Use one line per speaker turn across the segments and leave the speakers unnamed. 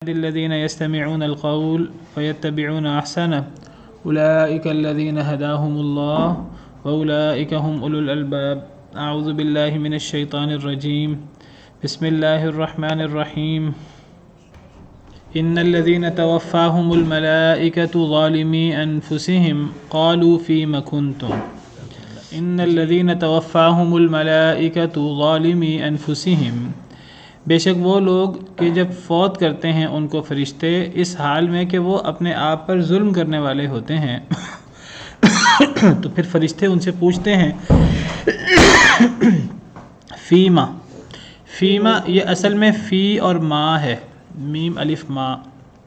الذين يستمعون القول فيتبعون أحسنه أولئك الذين هداهم الله وأولئك هم أولو الألباب. أعوذ بالله من الشيطان الرجيم. بسم الله الرحمن الرحيم. إن الذين توفاهم الملائكة ظالمي أنفسهم قالوا فيم كنتم. إن الذين توفاهم الملائكة ظالمي أنفسهم، بے شک وہ لوگ کہ جب فوت کرتے ہیں ان کو فرشتے اس حال میں کہ وہ اپنے آپ پر ظلم کرنے والے ہوتے ہیں تو پھر فرشتے ان سے پوچھتے ہیں فیما. فیما یہ اصل میں فی اور ما ہے، میم الف ما،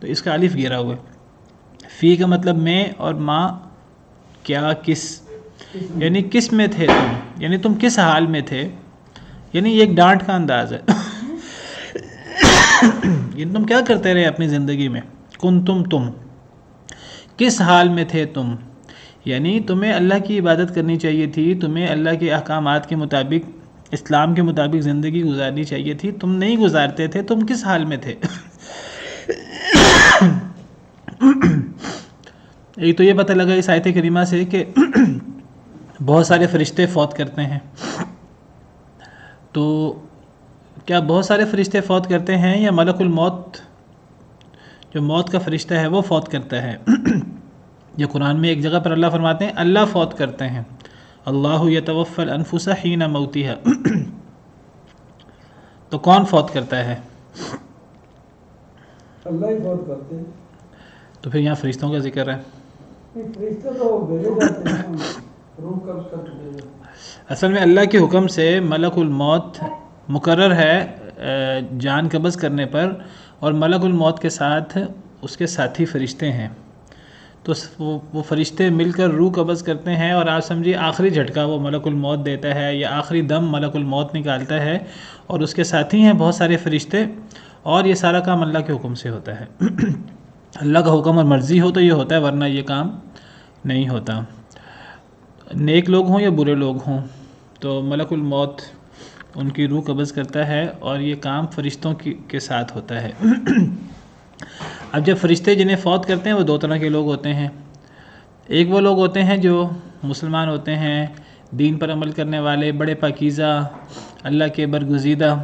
تو اس کا الف گرا ہوا ہے. فی کا مطلب میں اور ما کیا، کس، یعنی کس میں تھے تم، یعنی تم کس حال میں تھے، یعنی یہ ایک ڈانٹ کا انداز ہے. یعنی تم کیا کرتے رہے اپنی زندگی میں، تم کس حال میں تھے تم، یعنی تمہیں اللہ کی عبادت کرنی چاہیے تھی، تمہیں اللہ کے احکامات کے مطابق، اسلام کے مطابق زندگی گزارنی چاہیے تھی، تم نہیں گزارتے تھے، تم کس حال میں تھے. ایک تو یہ پتہ لگا اس آیت کریمہ سے کہ بہت سارے فرشتے فوت کرتے ہیں. تو کیا بہت سارے فرشتے فوت کرتے ہیں یا ملک الموت جو موت کا فرشتہ ہے وہ فوت کرتا ہے؟ یہ قرآن میں ایک جگہ پر اللہ فرماتے ہیں اللہ فوت کرتے ہیں، اللہ یتوفی الانفس حین موتها. تو کون فوت کرتا ہے؟
اللہ ہی فوت کرتے ہیں.
تو پھر یہاں فرشتوں کا ذکر ہے.
فرشتے تو بھیجے جاتے ہیں، روح قبض کر کے بھیجے.
اصل میں اللہ کے حکم سے ملک الموت مقرر ہے جان قبض کرنے پر، اور ملک الموت کے ساتھ اس کے ساتھی فرشتے ہیں. تو وہ فرشتے مل کر روح قبض کرتے ہیں، اور آپ سمجھیے آخری جھٹکا وہ ملک الموت دیتا ہے یا آخری دم ملک الموت نکالتا ہے، اور اس کے ساتھی ہیں بہت سارے فرشتے، اور یہ سارا کام اللہ کے حکم سے ہوتا ہے. اللہ کا حکم اور مرضی ہو تو یہ ہوتا ہے، ورنہ یہ کام نہیں ہوتا. نیک لوگ ہوں یا برے لوگ ہوں تو ملک الموت ان کی روح قبض کرتا ہے، اور یہ کام فرشتوں کے ساتھ ہوتا ہے. اب جب فرشتے جنہیں فوت کرتے ہیں وہ دو طرح کے لوگ ہوتے ہیں. ایک وہ لوگ ہوتے ہیں جو مسلمان ہوتے ہیں، دین پر عمل کرنے والے، بڑے پاکیزہ، اللہ کے برگزیدہ.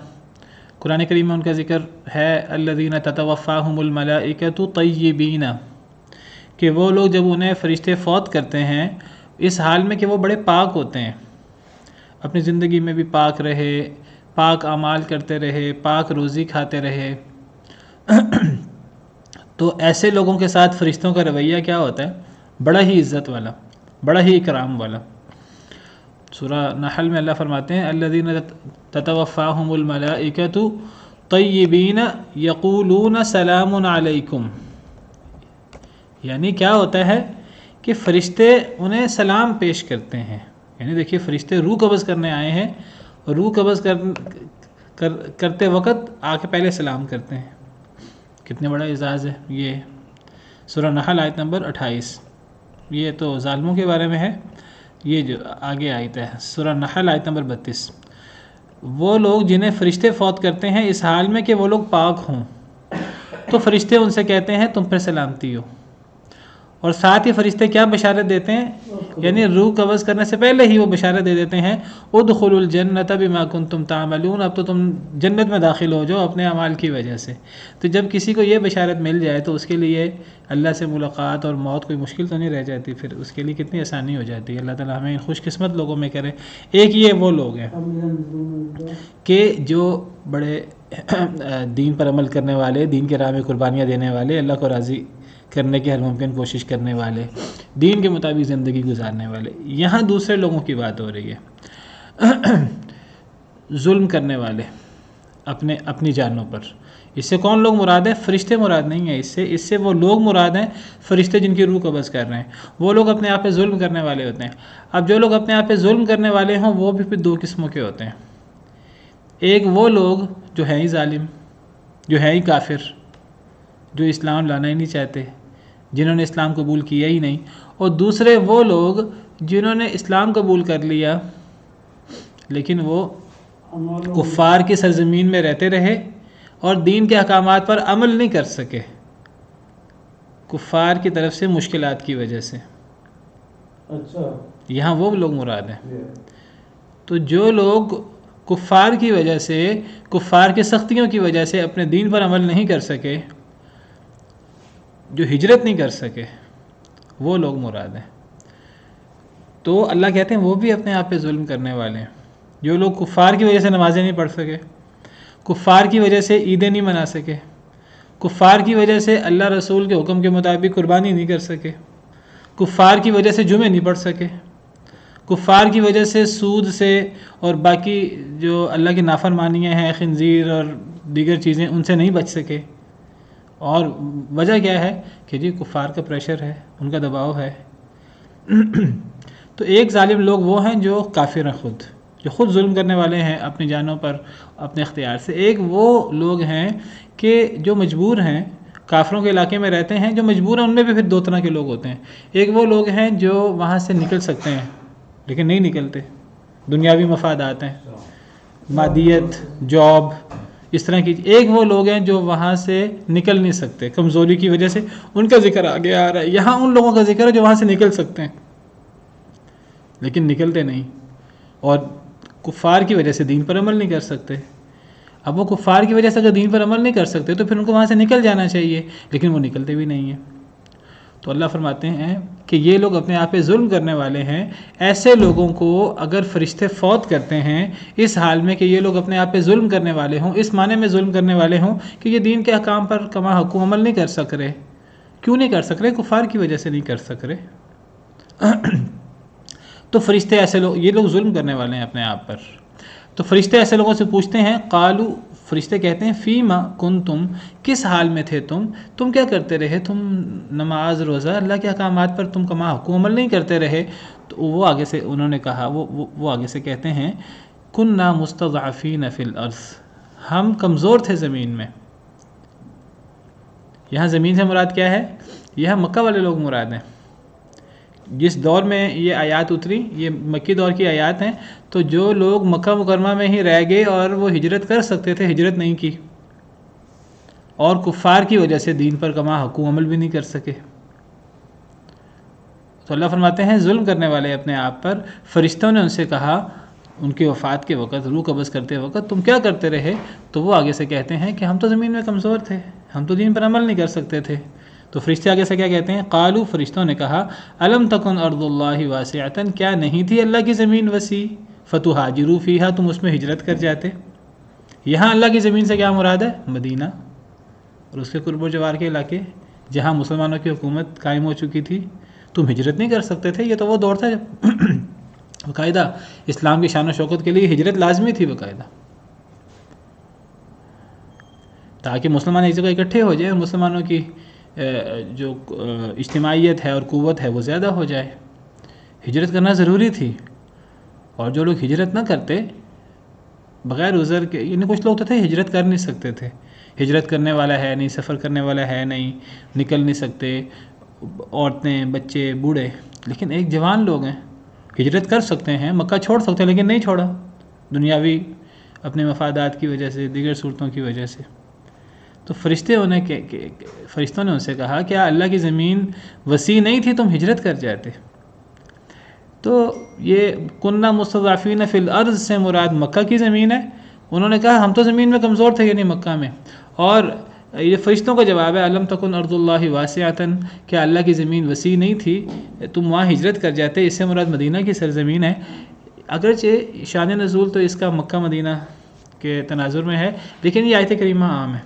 قرآن کریم میں ان کا ذکر ہے الذین تتوفاہم الملائکۃ طیبین، کہ وہ لوگ جب انہیں فرشتے فوت کرتے ہیں اس حال میں کہ وہ بڑے پاک ہوتے ہیں، اپنی زندگی میں بھی پاک رہے، پاک اعمال کرتے رہے، پاک روزی کھاتے رہے. تو ایسے لوگوں کے ساتھ فرشتوں کا رویہ کیا ہوتا ہے؟ بڑا ہی عزت والا، بڑا ہی اکرام والا. سورہ نحل میں اللہ فرماتے ہیں الذین تتوفاہم الملائکۃ طیبین یقولون سلام علیکم. یعنی کیا ہوتا ہے کہ فرشتے انہیں سلام پیش کرتے ہیں. یعنی دیکھیے فرشتے روح قبض کرنے آئے ہیں، اور روح قبض کرتے وقت آ کے پہلے سلام کرتے ہیں. کتنے بڑا اعزاز ہے یہ. سورہ نحل آیت نمبر 28. یہ تو ظالموں کے بارے میں ہے، یہ جو آگے آیت ہے سورہ نحل آیت نمبر 32. وہ لوگ جنہیں فرشتے فوت کرتے ہیں اس حال میں کہ وہ لوگ پاک ہوں، تو فرشتے ان سے کہتے ہیں تم پر سلامتی ہو. اور ساتھ ہی فرشتے کیا بشارت دیتے ہیں؟ یعنی روح قبض کرنے سے پہلے ہی وہ بشارت دے دیتے ہیں ادخلوا الجنۃ بما کنتم تعملون، اب تو تم جنت میں داخل ہو جاؤ اپنے اعمال کی وجہ سے. تو جب کسی کو یہ بشارت مل جائے تو اس کے لیے اللہ سے ملاقات اور موت کوئی مشکل تو نہیں رہ جاتی، پھر اس کے لیے کتنی آسانی ہو جاتی ہے. اللہ تعالیٰ ہمیں خوش قسمت لوگوں میں کرے. ایک یہ وہ لوگ ہیں کہ جو بڑے دین پر عمل کرنے والے، دین کے راہ میں قربانیاں دینے والے، اللہ کو راضی کرنے کی ہر ممکن کوشش کرنے والے، دین کے مطابق زندگی گزارنے والے. یہاں دوسرے لوگوں کی بات ہو رہی ہے، ظلم کرنے والے اپنی جانوں پر. اس سے کون لوگ مراد ہیں؟ فرشتے مراد نہیں ہیں. اس سے وہ لوگ مراد ہیں فرشتے جن کی روح قبض کر رہے ہیں. وہ لوگ اپنے آپ پہ ظلم کرنے والے ہوتے ہیں. اب جو لوگ اپنے آپ پہ ظلم کرنے والے ہوں وہ بھی پھر دو قسموں کے ہوتے ہیں. ایک وہ لوگ جو ہیں ہی ظالم، جو ہیں ہی کافر، جو اسلام لانا ہی نہیں چاہتے، جنہوں نے اسلام قبول کیا ہی نہیں. اور دوسرے وہ لوگ جنہوں نے اسلام قبول کر لیا لیکن وہ کفار کی سرزمین میں رہتے رہے اور دین کے احکامات پر عمل نہیں کر سکے کفار کی طرف سے مشکلات کی وجہ سے.
اچھا
یہاں وہ لوگ مراد ہیں. تو جو لوگ کفار کی وجہ سے، کفار کی سختیوں کی وجہ سے اپنے دین پر عمل نہیں کر سکے، جو ہجرت نہیں کر سکے، وہ لوگ مراد ہیں. تو اللہ کہتے ہیں وہ بھی اپنے آپ پہ ظلم کرنے والے ہیں. جو لوگ کفار کی وجہ سے نمازیں نہیں پڑھ سکے، کفار کی وجہ سے عیدیں نہیں منا سکے، کفار کی وجہ سے اللہ رسول کے حکم کے مطابق قربانی نہیں کر سکے، کفار کی وجہ سے جمعے نہیں پڑھ سکے، کفار کی وجہ سے سود سے اور باقی جو اللہ کی نافرمانیاں ہیں، خنزیر اور دیگر چیزیں، ان سے نہیں بچ سکے. اور وجہ کیا ہے کہ جی کفار کا پریشر ہے، ان کا دباؤ ہے. تو ایک ظالم لوگ وہ ہیں جو کافر ہیں، جو خود ظلم کرنے والے ہیں اپنی جانوں پر اپنے اختیار سے. ایک وہ لوگ ہیں کہ جو مجبور ہیں، کافروں کے علاقے میں رہتے ہیں جو مجبور ہیں. ان میں بھی پھر دو طرح کے لوگ ہوتے ہیں. ایک وہ لوگ ہیں جو وہاں سے نکل سکتے ہیں لیکن نہیں نکلتے، دنیاوی مفادات ہیں، مادیت، جاب، اس طرح کی. ایک وہ لوگ ہیں جو وہاں سے نکل نہیں سکتے کمزوری کی وجہ سے. ان کا ذکر آگے آ رہا ہے. یہاں ان لوگوں کا ذکر ہے جو وہاں سے نکل سکتے ہیں لیکن نکلتے نہیں، اور کفار کی وجہ سے دین پر عمل نہیں کر سکتے. اب وہ کفار کی وجہ سے اگر دین پر عمل نہیں کر سکتے تو پھر ان کو وہاں سے نکل جانا چاہیے، لیکن وہ نکلتے بھی نہیں ہیں. تو اللہ فرماتے ہیں کہ یہ لوگ اپنے آپ پہ ظلم کرنے والے ہیں. ایسے لوگوں کو اگر فرشتے فوت کرتے ہیں اس حال میں کہ یہ لوگ اپنے آپ پہ ظلم کرنے والے ہوں، اس معنی میں ظلم کرنے والے ہوں کہ یہ دین کے احکام پر کما حقوق عمل نہیں کر سک رہے. کیوں نہیں کر سک رہے؟ کفار کی وجہ سے نہیں کر سک رہے. تو فرشتے ایسے لوگ، یہ لوگ ظلم کرنے والے ہیں اپنے آپ پر. تو فرشتے ایسے لوگوں سے پوچھتے ہیں، قالو، فرشتے کہتے ہیں، فیما کنتم، کس حال میں تھے تم کیا کرتے رہے؟ تم نماز، روزہ، اللہ کے احکامات پر تم کما حقوق عمل نہیں کرتے رہے. تو وہ آگے سے انہوں نے کہا، وہ آگے سے کہتے ہیں، کننا مستضعفین فی الارض، ہم کمزور تھے زمین میں. یہاں زمین سے مراد کیا ہے؟ یہاں مکہ والے لوگ مراد ہیں. جس دور میں یہ آیات اتری، یہ مکی دور کی آیات ہیں. تو جو لوگ مکہ مکرمہ میں ہی رہ گئے اور وہ ہجرت کر سکتے تھے، ہجرت نہیں کی، اور کفار کی وجہ سے دین پر کما حقوق عمل بھی نہیں کر سکے. تو اللہ فرماتے ہیں ظلم کرنے والے اپنے آپ پر. فرشتوں نے ان سے کہا ان کی وفات کے وقت، روح قبض کرتے وقت، تم کیا کرتے رہے؟ تو وہ آگے سے کہتے ہیں کہ ہم تو زمین میں کمزور تھے، ہم تو دین پر عمل نہیں کر سکتے تھے. تو فرشتے آگے سے کیا کہتے ہیں؟ قالو، فرشتوں نے کہا، الم تکن ارض اللہ واسعۃ، کیا نہیں تھی اللہ کی زمین وسیع، فتہاجروا فیہا، تم اس میں ہجرت کر جاتے. یہاں اللہ کی زمین سے کیا مراد ہے؟ مدینہ اور اس کے قرب و جوار کے علاقے جہاں مسلمانوں کی حکومت قائم ہو چکی تھی. تم ہجرت نہیں کر سکتے تھے. یہ تو وہ دور تھا جب باقاعدہ اسلام کی شان و شوکت کے لیے ہجرت لازمی تھی باقاعدہ، تاکہ مسلمان ایک جگہ اکٹھے ہو جائیں اور مسلمانوں کی جو اجتماعیت ہے اور قوت ہے وہ زیادہ ہو جائے. ہجرت کرنا ضروری تھی. اور جو لوگ ہجرت نہ کرتے بغیر عذر کے، یعنی کچھ لوگ تو تھے ہجرت کر نہیں سکتے تھے، ہجرت کرنے والا ہے نہیں، سفر کرنے والا ہے نہیں، نکل نہیں سکتے، عورتیں، بچے، بوڑھے. لیکن ایک جوان لوگ ہیں، ہجرت کر سکتے ہیں، مکہ چھوڑ سکتے ہیں، لیکن نہیں چھوڑا، دنیاوی اپنے مفادات کی وجہ سے، دیگر صورتوں کی وجہ سے. تو فرشتوں نے ان سے کہا کیا اللہ کی زمین وسیع نہیں تھی، تم ہجرت کر جاتے؟ تو یہ کننا مستضعفین فی الارض سے مراد مکہ کی زمین ہے. انہوں نے کہا ہم تو زمین میں کمزور تھے، یعنی مکہ میں. اور یہ فرشتوں کا جواب ہے، الم تکن ارض اللہ واسعۃ، کیا اللہ کی زمین وسیع نہیں تھی، تم وہاں ہجرت کر جاتے. اس سے مراد مدینہ کی سرزمین ہے. اگرچہ شان نزول تو اس کا مکہ مدینہ کے تناظر میں ہے، لیکن یہ آیت کریمہ عام ہے.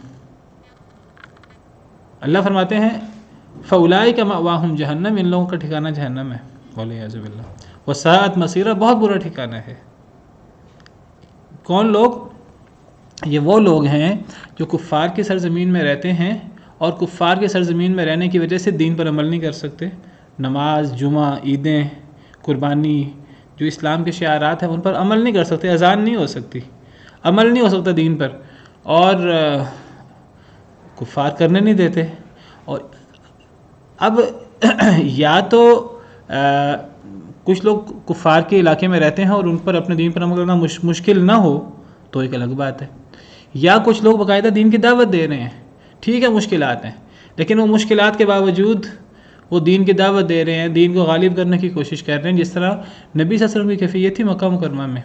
اللہ فرماتے ہیں فاولئک مأواہم جہنم، ان لوگوں کا ٹھکانہ جہنم ہے، والعیاذ باللہ، وساءت مصیرا، بہت برا ٹھکانہ ہے. کون لوگ؟ یہ وہ لوگ ہیں جو کفار کی سرزمین میں رہتے ہیں اور کفار کی سرزمین میں رہنے کی وجہ سے دین پر عمل نہیں کر سکتے. نماز، جمعہ، عیدیں، قربانی، جو اسلام کے شعارات ہیں ان پر عمل نہیں کر سکتے. اذان نہیں ہو سکتی، عمل نہیں ہو سکتا دین پر، اور کفار کرنے نہیں دیتے. اور اب یا تو کچھ لوگ کفار کے علاقے میں رہتے ہیں اور ان پر اپنے دین پر عمل کرنا مشکل نہ ہو تو ایک الگ بات ہے، یا کچھ لوگ باقاعدہ دین کی دعوت دے رہے ہیں، ٹھیک ہے مشکلات ہیں، لیکن وہ مشکلات کے باوجود وہ دین کی دعوت دے رہے ہیں، دین کو غالب کرنے کی کوشش کر رہے ہیں، جس طرح نبی صلی اللہ علیہ وسلم کی کیفیت تھی مکہ مکرمہ میں.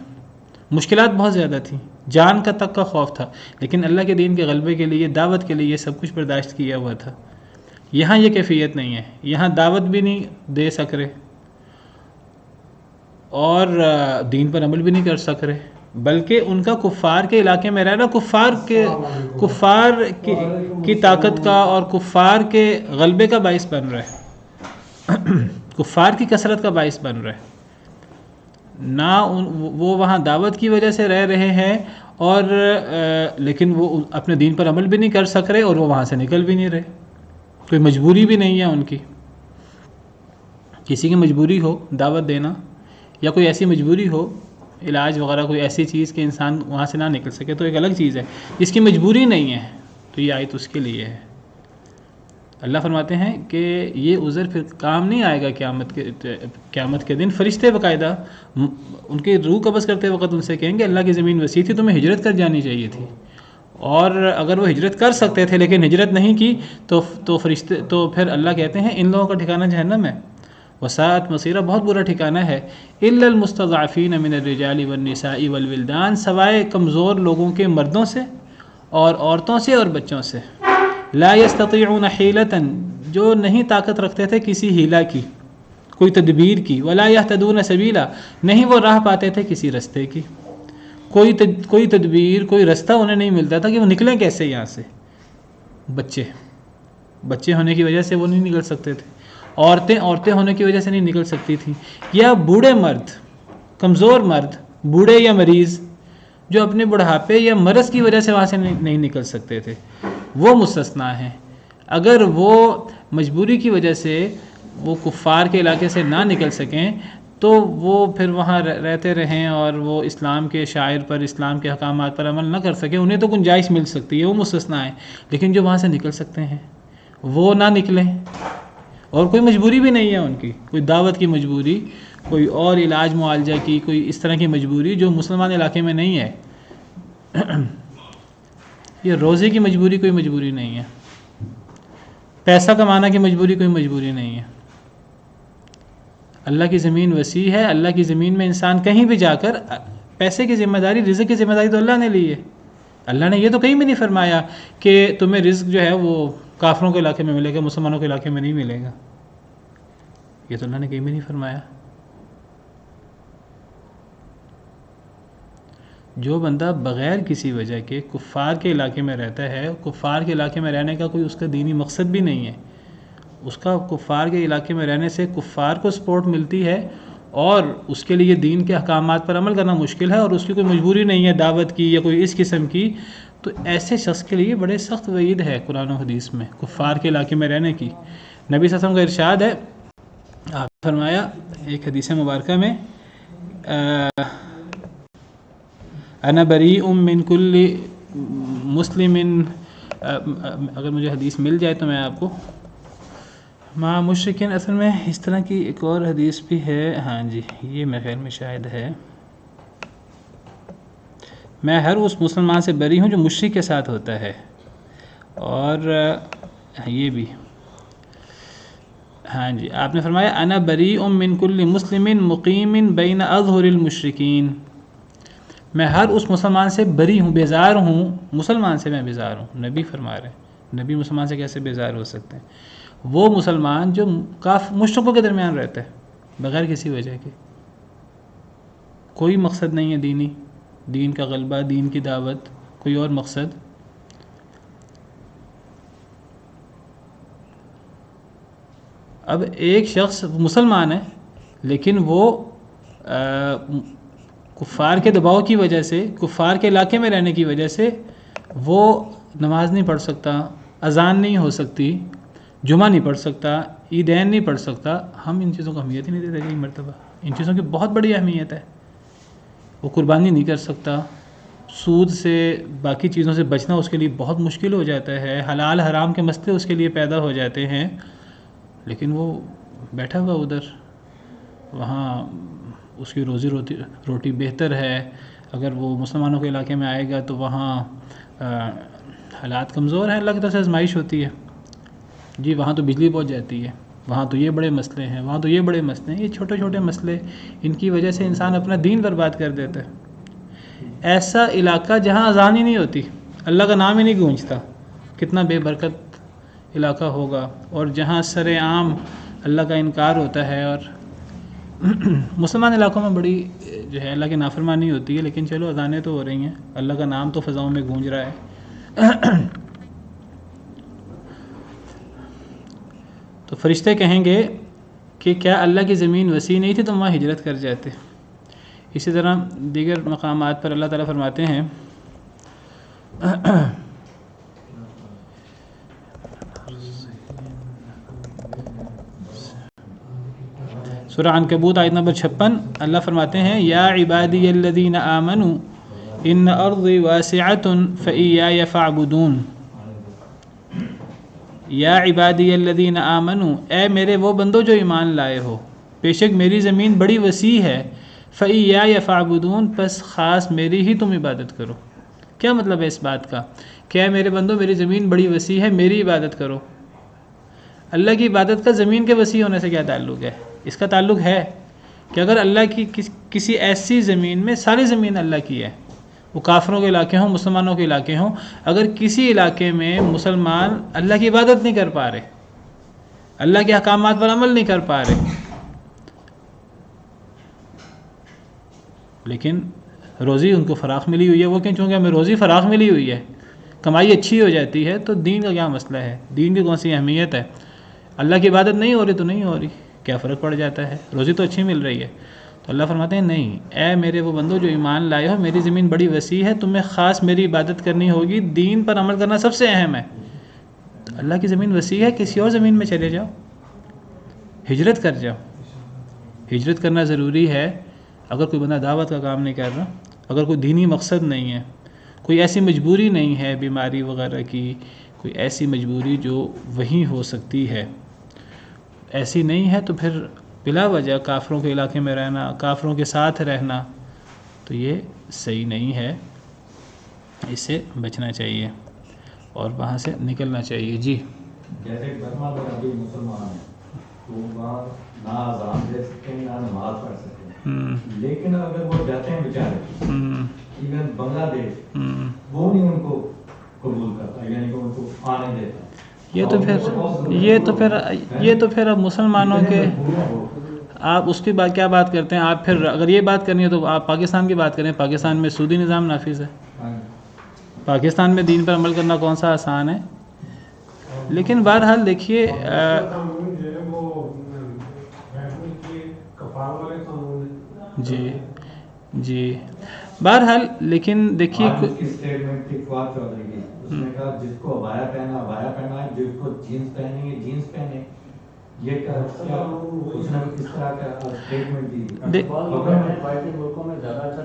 مشکلات بہت زیادہ تھیں، جان کا تک کا خوف تھا، لیکن اللہ کے دین کے غلبے کے لیے، دعوت کے لیے یہ سب کچھ برداشت کیا ہوا تھا. یہاں یہ کیفیت نہیں ہے، یہاں دعوت بھی نہیں دے سک رہے اور دین پر عمل بھی نہیں کر سک رہے، بلکہ ان کا کفار کے علاقے میں رہنا کفار کی طاقت کا اور کفار کے غلبے کا باعث بن رہا ہے، کفار کی کثرت کا باعث بن رہا ہے. نہ وہ وہاں دعوت کی وجہ سے رہ رہے ہیں اور لیکن وہ اپنے دین پر عمل بھی نہیں کر سک رہے اور وہ وہاں سے نکل بھی نہیں رہے. کوئی مجبوری بھی نہیں ہے ان کی، کسی کی مجبوری ہو دعوت دینا یا کوئی ایسی مجبوری ہو علاج وغیرہ، کوئی ایسی چیز کہ انسان وہاں سے نہ نکل سکے تو ایک الگ چیز ہے. جس کی مجبوری نہیں ہے تو یہ آیت اس کے لیے ہے. اللہ فرماتے ہیں کہ یہ عذر پھر کام نہیں آئے گا قیامت کے دن. فرشتے باقاعدہ ان کی روح قبض کرتے وقت ان سے کہیں گے اللہ کی زمین وسیع تھی، تمہیں ہجرت کر جانی چاہیے تھی، اور اگر وہ ہجرت کر سکتے تھے لیکن ہجرت نہیں کی تو فرشتے تو پھر اللہ کہتے ہیں ان لوگوں کا ٹھکانہ جہنم ہے. وساعت مصیرہ، بہت برا ٹھکانہ ہے. الا المستضعفین من الرجال والنساء والولدان، سوائے کمزور لوگوں کے مردوں سے اور عورتوں سے اور بچوں سے. لا یستطیعون حیلۃ، جو نہیں طاقت رکھتے تھے کسی حیلہ کی، کوئی تدبیر کی. ولا یہتدون سبیلا، نہیں وہ راہ پاتے تھے کسی رستے کی، کوئی تدبیر، کوئی رستہ انہیں نہیں ملتا تھا کہ وہ نکلیں کیسے یہاں سے. بچے ہونے کی وجہ سے وہ نہیں نکل سکتے تھے، عورتیں ہونے کی وجہ سے نہیں نکل سکتی تھیں، یا بوڑھے مرد، کمزور مرد، بوڑھے یا مریض جو اپنے بڑھاپے یا مرض کی وجہ سے وہاں سے نہیں نکل سکتے تھے، وہ مستثنا ہیں. اگر وہ مجبوری کی وجہ سے وہ کفار کے علاقے سے نہ نکل سکیں تو وہ پھر وہاں رہتے رہیں اور وہ اسلام کے شاعر پر، اسلام کے احکامات پر عمل نہ کر سکیں، انہیں تو گنجائش مل سکتی ہے، وہ مستثنا ہیں. لیکن جو وہاں سے نکل سکتے ہیں وہ نہ نکلیں، اور کوئی مجبوری بھی نہیں ہے ان کی، کوئی دعوت کی مجبوری، کوئی اور علاج معالجہ کی، کوئی اس طرح کی مجبوری جو مسلمان علاقے میں نہیں ہے. یہ روزے کی مجبوری کوئی مجبوری نہیں ہے، پیسہ کمانا کی مجبوری کوئی مجبوری نہیں ہے. اللہ کی زمین وسیع ہے، اللہ کی زمین میں انسان کہیں بھی جا کر پیسے کی ذمہ داری، رزق کی ذمہ داری تو اللہ نے لی ہے. اللہ نے یہ تو کہیں بھی نہیں فرمایا کہ تمہیں رزق جو ہے وہ کافروں کے علاقے میں ملے گا، مسلمانوں کے علاقے میں نہیں ملے گا. یہ تو اللہ نے کہیں بھی نہیں فرمایا. جو بندہ بغیر کسی وجہ کے کفار کے علاقے میں رہتا ہے، کفار کے علاقے میں رہنے کا کوئی اس کا دینی مقصد بھی نہیں ہے، اس کا کفار کے علاقے میں رہنے سے کفار کو سپورٹ ملتی ہے اور اس کے لیے دین کے احکامات پر عمل کرنا مشکل ہے اور اس کی کوئی مجبوری نہیں ہے دعوت کی یا کوئی اس قسم کی، تو ایسے شخص کے لیے بڑے سخت وعید ہے قرآن و حدیث میں کفار کے علاقے میں رہنے کی. نبی صلی اللہ علیہ وسلم کا ارشاد ہے، آپ نے فرمایا ایک حدیث مبارکہ میں، انا بریء من کل مسلم، اگر مجھے حدیث مل جائے تو میں آپ کو، مع مشرکین، اصل میں اس طرح کی ایک اور حدیث بھی ہے، ہاں جی یہ میرے خیال میں شاید ہے، میں ہر اس مسلمان سے بری ہوں جو مشرک کے ساتھ ہوتا ہے. اور یہ بھی ہاں جی آپ نے فرمایا انا بریء من کل مسلم مقیم بین اظہر المشرکین، میں ہر اس مسلمان سے بری ہوں، بیزار ہوں، مسلمان سے میں بیزار ہوں. نبی فرما رہے ہیں، نبی مسلمان سے کیسے بیزار ہو سکتے ہیں؟ وہ مسلمان جو مشرکوں کے درمیان رہتا ہے بغیر کسی وجہ کے، کوئی مقصد نہیں ہے دین کا غلبہ، دین کی دعوت، کوئی اور مقصد. اب ایک شخص مسلمان ہے لیکن وہ کفار کے دباؤ کی وجہ سے، کفار کے علاقے میں رہنے کی وجہ سے وہ نماز نہیں پڑھ سکتا، اذان نہیں ہو سکتی، جمعہ نہیں پڑھ سکتا، عیدین نہیں پڑھ سکتا. ہم ان چیزوں کو اہمیت ہی نہیں دیتے. کئی مرتبہ ان چیزوں کی بہت بڑی اہمیت ہے. وہ قربانی نہیں کر سکتا، سود سے، باقی چیزوں سے بچنا اس کے لیے بہت مشکل ہو جاتا ہے، حلال حرام کے مسئلے اس کے لیے پیدا ہو جاتے ہیں، لیکن وہ بیٹھا ہوا ادھر، وہاں اس کی روزی روٹی بہتر ہے، اگر وہ مسلمانوں کے علاقے میں آئے گا تو وہاں حالات کمزور ہیں، اللہ کی طرف سے آزمائش ہوتی ہے، جی وہاں تو بجلی پہنچ جاتی ہے، وہاں تو یہ بڑے مسئلے ہیں، وہاں تو یہ بڑے مسئلے ہیں، یہ چھوٹے چھوٹے مسئلے ان کی وجہ سے انسان اپنا دین برباد کر دیتا ہے۔ ایسا علاقہ جہاں اذان ہی نہیں ہوتی، اللہ کا نام ہی نہیں گونجتا، کتنا بے برکت علاقہ ہوگا، اور جہاں سر عام اللہ کا انکار ہوتا ہے، اور مسلمان علاقوں میں بڑی جو ہے اللہ کی نافرمانی ہوتی ہے، لیکن چلو اذانیں تو ہو رہی ہیں، اللہ کا نام تو فضاؤں میں گونج رہا ہے۔ تو فرشتے کہیں گے کہ کیا اللہ کی زمین وسیع نہیں تھی تو وہاں ہجرت کر جاتے۔ اسی طرح دیگر مقامات پر اللہ تعالیٰ فرماتے ہیں سورہ عنکبوت آیت نمبر 56، اللہ فرماتے ہیں یا عبادی الذین آمنوا ان ارضی واسعۃ فایای فاعبدون۔ یا عبادی الذین آمنوا، اے میرے وہ بندو جو ایمان لائے ہو، بے شک میری زمین بڑی وسیع ہے، فایای فاعبدون، پس خاص میری ہی تم عبادت کرو۔ کیا مطلب ہے اس بات کا کہ اے میرے بندو میری زمین بڑی وسیع ہے، میری عبادت کرو۔ اللہ کی عبادت کا زمین کے وسیع ہونے سے کیا تعلق ہے؟ اس کا تعلق ہے کہ اگر اللہ کی کسی ایسی زمین میں، ساری زمین اللہ کی ہے، وہ کافروں کے علاقے ہوں، مسلمانوں کے علاقے ہوں، اگر کسی علاقے میں مسلمان اللہ کی عبادت نہیں کر پا رہے، اللہ کے احکامات پر عمل نہیں کر پا رہے، لیکن روزی ان کو فراخ ملی ہوئی ہے، وہ چونکہ ہمیں روزی فراخ ملی ہوئی ہے، کمائی اچھی ہو جاتی ہے، تو دین کا کیا مسئلہ ہے؟ دین کی کون سی اہمیت ہے؟ اللہ کی عبادت نہیں ہو رہی تو نہیں ہو رہی، کیا فرق پڑ جاتا ہے؟ روزی تو اچھی مل رہی ہے۔ تو اللہ فرماتے ہیں نہیں، اے میرے وہ بندو جو ایمان لائے ہو، میری زمین بڑی وسیع ہے، تمہیں خاص میری عبادت کرنی ہوگی، دین پر عمل کرنا سب سے اہم ہے۔ اللہ کی زمین وسیع ہے، کسی اور زمین میں چلے جاؤ، ہجرت کر جاؤ۔ ہجرت کرنا ضروری ہے اگر کوئی بندہ دعوت کا کام نہیں کر رہا، اگر کوئی دینی مقصد نہیں ہے، کوئی ایسی مجبوری نہیں ہے بیماری وغیرہ کی، کوئی ایسی مجبوری جو وہیں ہو سکتی ہے، ایسی نہیں ہے، تو پھر بلا وجہ کافروں کے علاقے میں رہنا، کافروں کے ساتھ رہنا، تو یہ صحیح نہیں ہے، اس سے بچنا چاہیے اور وہاں سے نکلنا چاہیے۔ جی
جیسے برما میں ابھی مسلمان ہیں تو وہاں نہ اذان دے سکتے ہیں نہ نماز پڑھ سکتے ہیں، لیکن اگر وہ جاتے ہیں بیچارے ایون بنگلہ دیش، وہ نہیں ان کو قبول کرتا، یعنی کہ ان کو آنے دیتا۔
یہ تو پھر اب مسلمانوں کے، آپ اس کی بات کیا بات کرتے ہیں؟ آپ پھر اگر یہ بات کرنی ہے تو آپ پاکستان کی بات کریں، پاکستان میں سودی نظام نافذ ہے، پاکستان میں دین پر عمل کرنا کون سا آسان ہے؟ لیکن بہرحال دیکھیے جی بہرحال، لیکن دیکھیے
اسٹیٹمنٹ تھی فواد چودھری کی، اس نے کہا جس کو ابایا پہنا ابایا پہنا ہے، جس کو جینس پہنی ہے جینس پہنے۔ یہ اس نے کس طرح کا اسٹیٹمنٹ دی؟
ملکوں میں زیادہ اچھا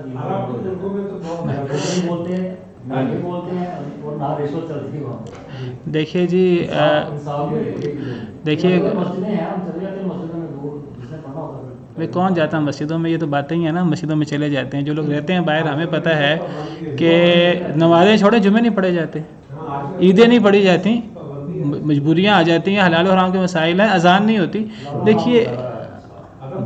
بولتے ہیں، نہ بھی بولتے ہیں، اور نہ رشوت چلتی ہے وہاں پہ۔
دیکھیے جی، دیکھیے کون جاتا ہے مسجدوں میں؟ یہ تو باتیں ہی ہیں نا، مسجدوں میں چلے جاتے ہیں جو لوگ رہتے ہیں باہر، ہمیں پتہ ہے کہ نمازیں چھوڑے جمعے نہیں پڑھے جاتے، عیدیں نہیں پڑھی جاتی، مجبوریاں آ جاتی ہیں، حلال و حرام کے مسائل ہیں، اذان نہیں ہوتی۔ دیکھیے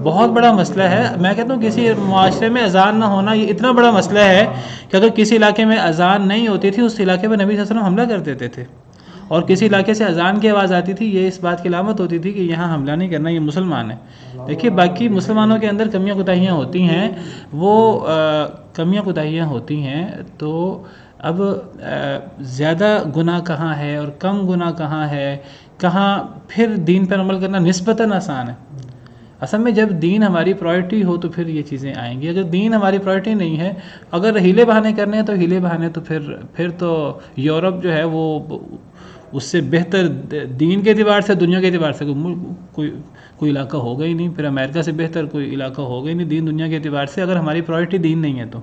بہت بڑا مسئلہ ہے، میں کہتا ہوں کسی معاشرے میں اذان نہ ہونا یہ اتنا بڑا مسئلہ ہے کہ اگر کسی علاقے میں اذان نہیں ہوتی تھی، اس علاقے میں نبی صلی اللہ علیہ وسلم حملہ کر دیتے تھے، اور کسی علاقے سے اذان کی آواز آتی تھی، یہ اس بات کی علامت ہوتی تھی کہ یہاں حملہ نہیں کرنا، یہ مسلمان ہے۔ دیکھیے باقی مسلمانوں کے اندر کمیاں کوتاہیاں ہوتی ہیں، وہ کمیاں کوتاہیاں ہوتی ہیں، تو اب زیادہ گناہ کہاں ہے اور کم گناہ کہاں ہے، کہاں پھر دین پر عمل کرنا نسبتاً آسان ہے۔ اصل میں جب دین ہماری پرائرٹی ہو تو پھر یہ چیزیں آئیں گی، اگر دین ہماری پرائرٹی نہیں ہے، اگر ہیلے بہانے کرنے ہیں تو ہیلے بہانے تو پھر تو یورپ جو ہے وہ اس سے بہتر دین کے اعتبار سے، دنیا کے اعتبار سے کوئی علاقہ ہوگا ہی نہیں، پھر امریکہ سے بہتر کوئی علاقہ ہوگا ہی نہیں دین دنیا کے اعتبار سے، اگر ہماری پرائرٹی دین نہیں ہے تو۔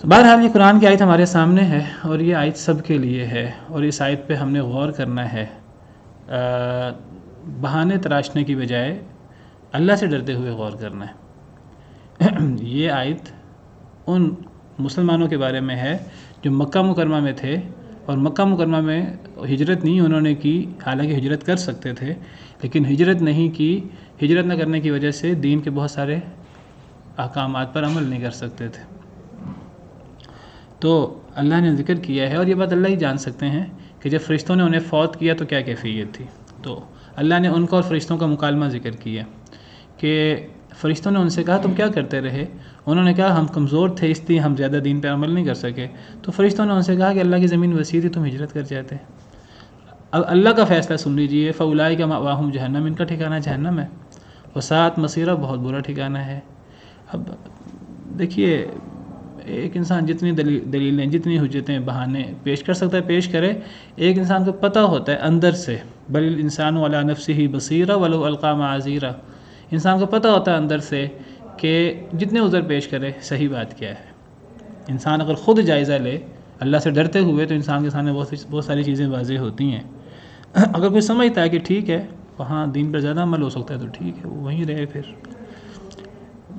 بہرحال یہ قرآن کی آیت ہمارے سامنے ہے، اور یہ آیت سب کے لیے ہے، اور اس آیت پہ ہم نے غور کرنا ہے، بہانے تراشنے کی بجائے اللہ سے ڈرتے ہوئے غور کرنا ہے۔ یہ آیت ان مسلمانوں کے بارے میں ہے جو مکہ مکرمہ میں تھے اور مکہ مکرمہ میں ہجرت نہیں انہوں نے کی، حالانکہ ہجرت کر سکتے تھے لیکن ہجرت نہیں کی. ہجرت نہ کرنے کی وجہ سے دین کے بہت سارے احکامات پر عمل نہیں کر سکتے تھے. تو اللہ نے ذکر کیا ہے، اور یہ بات اللہ ہی جان سکتے ہیں کہ جب فرشتوں نے انہیں فوت کیا تو کیا کیفیت تھی. تو اللہ نے ان کو اور فرشتوں کا مکالمہ ذکر کیا کہ فرشتوں نے ان سے کہا تم کیا کرتے رہے؟ انہوں نے کہا ہم کمزور تھے اس لیے ہم زیادہ دین پہ عمل نہیں کر سکے. تو فرشتوں نے ان سے کہا کہ اللہ کی زمین وسیع تھی، تم ہجرت کر جاتے. اب اللہ کا فیصلہ سن لیجئے، فَأُولَٰئِكَ مَأْوَاهُمْ جہنم، ان کا ٹھکانہ جہنم ہے، وَسَاءَتْ مَصِيرًا، بہت برا ٹھکانہ ہے. اب دیکھیے ایک انسان جتنی دلیلیں جتنی حجتیں بہانے پیش کر سکتا ہے پیش کرے. ایک انسان کو پتہ ہوتا ہے اندر سے، بل الانسان علی نفسہ بصیرہ ولو القی معاذیرہ، انسان کو پتہ ہوتا ہے اندر سے کہ جتنے عذر پیش کرے صحیح بات کیا ہے. انسان اگر خود جائزہ لے اللہ سے ڈرتے ہوئے تو انسان کے سامنے بہت ساری چیزیں واضح ہوتی ہیں. اگر کوئی سمجھتا ہے کہ ٹھیک ہے وہاں دین پر زیادہ عمل ہو سکتا ہے تو ٹھیک ہے وہ وہیں رہے. پھر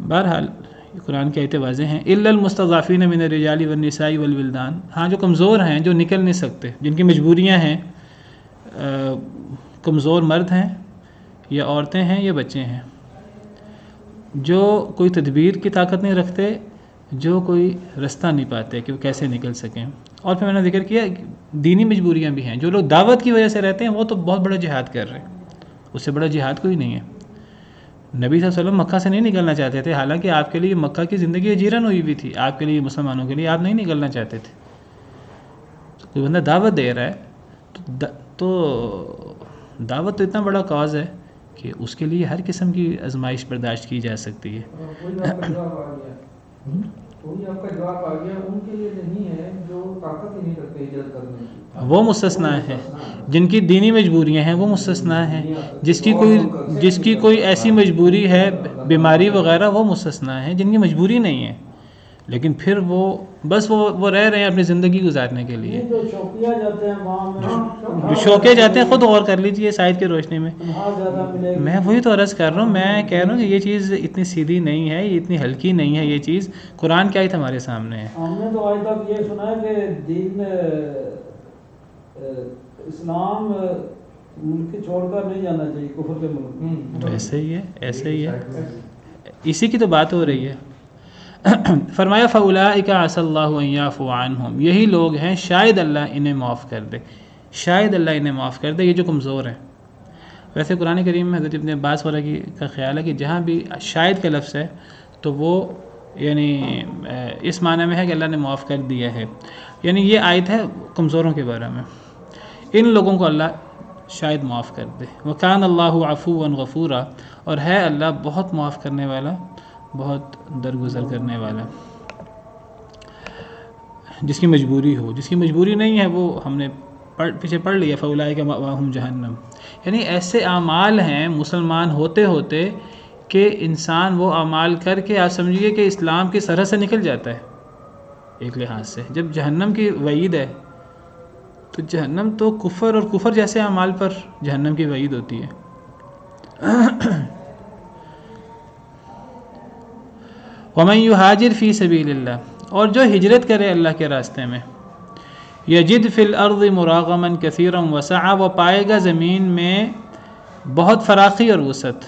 بہرحال قرآن کے آیتیں واضح ہیں. الا المستضعفین من الرجال والنساء والولدان، ہاں جو کمزور ہیں، جو نکل نہیں سکتے، جن کی مجبوریاں ہیں، کمزور مرد ہیں یا عورتیں ہیں یا بچے ہیں، جو کوئی تدبیر کی طاقت نہیں رکھتے، جو کوئی رستہ نہیں پاتے کہ وہ کیسے نکل سکیں. اور پھر میں نے ذکر کیا دینی مجبوریاں بھی ہیں. جو لوگ دعوت کی وجہ سے رہتے ہیں وہ تو بہت بڑا جہاد کر رہے ہیں، اس سے بڑا جہاد کوئی نہیں ہے. نبی صلی اللہ علیہ وسلم مکہ سے نہیں نکلنا چاہتے تھے، حالانکہ آپ کے لیے مکہ کی زندگی اجیرن ہوئی ہوئی تھی، آپ کے لیے مسلمانوں کے لیے آپ نہیں نکلنا چاہتے تھے. کوئی بندہ دعوت دے رہا ہے تو دعوت تو اتنا بڑا کاز ہے کہ اس کے لیے ہر قسم کی آزمائش برداشت کی جا سکتی ہے.
کوئی آپ کا جواب آ گیا، ان کے لیے نہیں ہے جو طاقت ہی نہیں رکھتے ہجرت کرنے کی،
وہ مستثنا ہے. جن کی دینی مجبوریاں ہیں وہ مستثنا ہیں. جس کی کوئی ایسی مجبوری ہے بیماری وغیرہ وہ مستثنا ہے. جن کی مجبوری نہیں ہے لیکن پھر وہ بس وہ رہ رہے ہیں اپنی زندگی گزارنے کے لیے.
جو شوقیہ جاتے ہیں وہاں
جو شوقے جاتے ہیں خود غور کر لیجئے سائد کی روشنی میں. میں وہی تو عرض کر رہا ہوں، میں کہہ رہا ہوں کہ یہ چیز اتنی سیدھی نہیں ہے، یہ اتنی ہلکی نہیں ہے. یہ چیز قرآن کی آیت ہمارے سامنے ہے.
ہم نے تو آج تک یہ سنا ہے کہ دین اسلام ملک چھوڑ کر نہیں جانا چاہیے، کفر کے ملک.
ایسے ہی ہے اسی کی تو بات ہو رہی ہے. فرمایا فَأُولَٰئِكَ عَسَى اللَّهُ أَن يَعْفُوَ عَنْهُمْ، یہی لوگ ہیں شاید اللہ انہیں معاف کر دے، شاید اللہ انہیں معاف کر دے، یہ جو کمزور ہیں. ویسے قرآن کریم میں حضرت ابن عباس وغیرہ کا خیال ہے کہ جہاں بھی شاید کا لفظ ہے تو وہ یعنی اس معنی میں ہے کہ اللہ نے معاف کر دیا ہے. یعنی یہ آیت ہے کمزوروں کے بارے میں، ان لوگوں کو اللہ شاید معاف کر دے. وَكَانَ اللَّهُ عَفُوًّا غَفُورًا، اور ہے اللہ بہت معاف کرنے والا، بہت درگزر کرنے والا. جس کی مجبوری ہو، جس کی مجبوری نہیں ہے وہ ہم نے پیچھے پڑھ لیا فَأُولَٰئِكَ مَأْوَاهُمْ جَهَنَّمْ. یعنی ایسے اعمال ہیں مسلمان ہوتے ہوتے کہ انسان وہ اعمال کر کے آپ سمجھیے کہ اسلام کی سرحد سے نکل جاتا ہے ایک لحاظ سے. جب جہنم کی وعید ہے تو جہنم تو کفر اور کفر جیسے اعمال پر جہنم کی وعید ہوتی ہے. وَمَن يُهَاجِرْ فِي سَبِيلِ اللَّهِ، اور جو ہجرت کرے اللہ کے راستے میں، یجد فی الارض مراغما کثیرا وسعا، وہ پائے گا زمین میں بہت فراخی اور وسعت.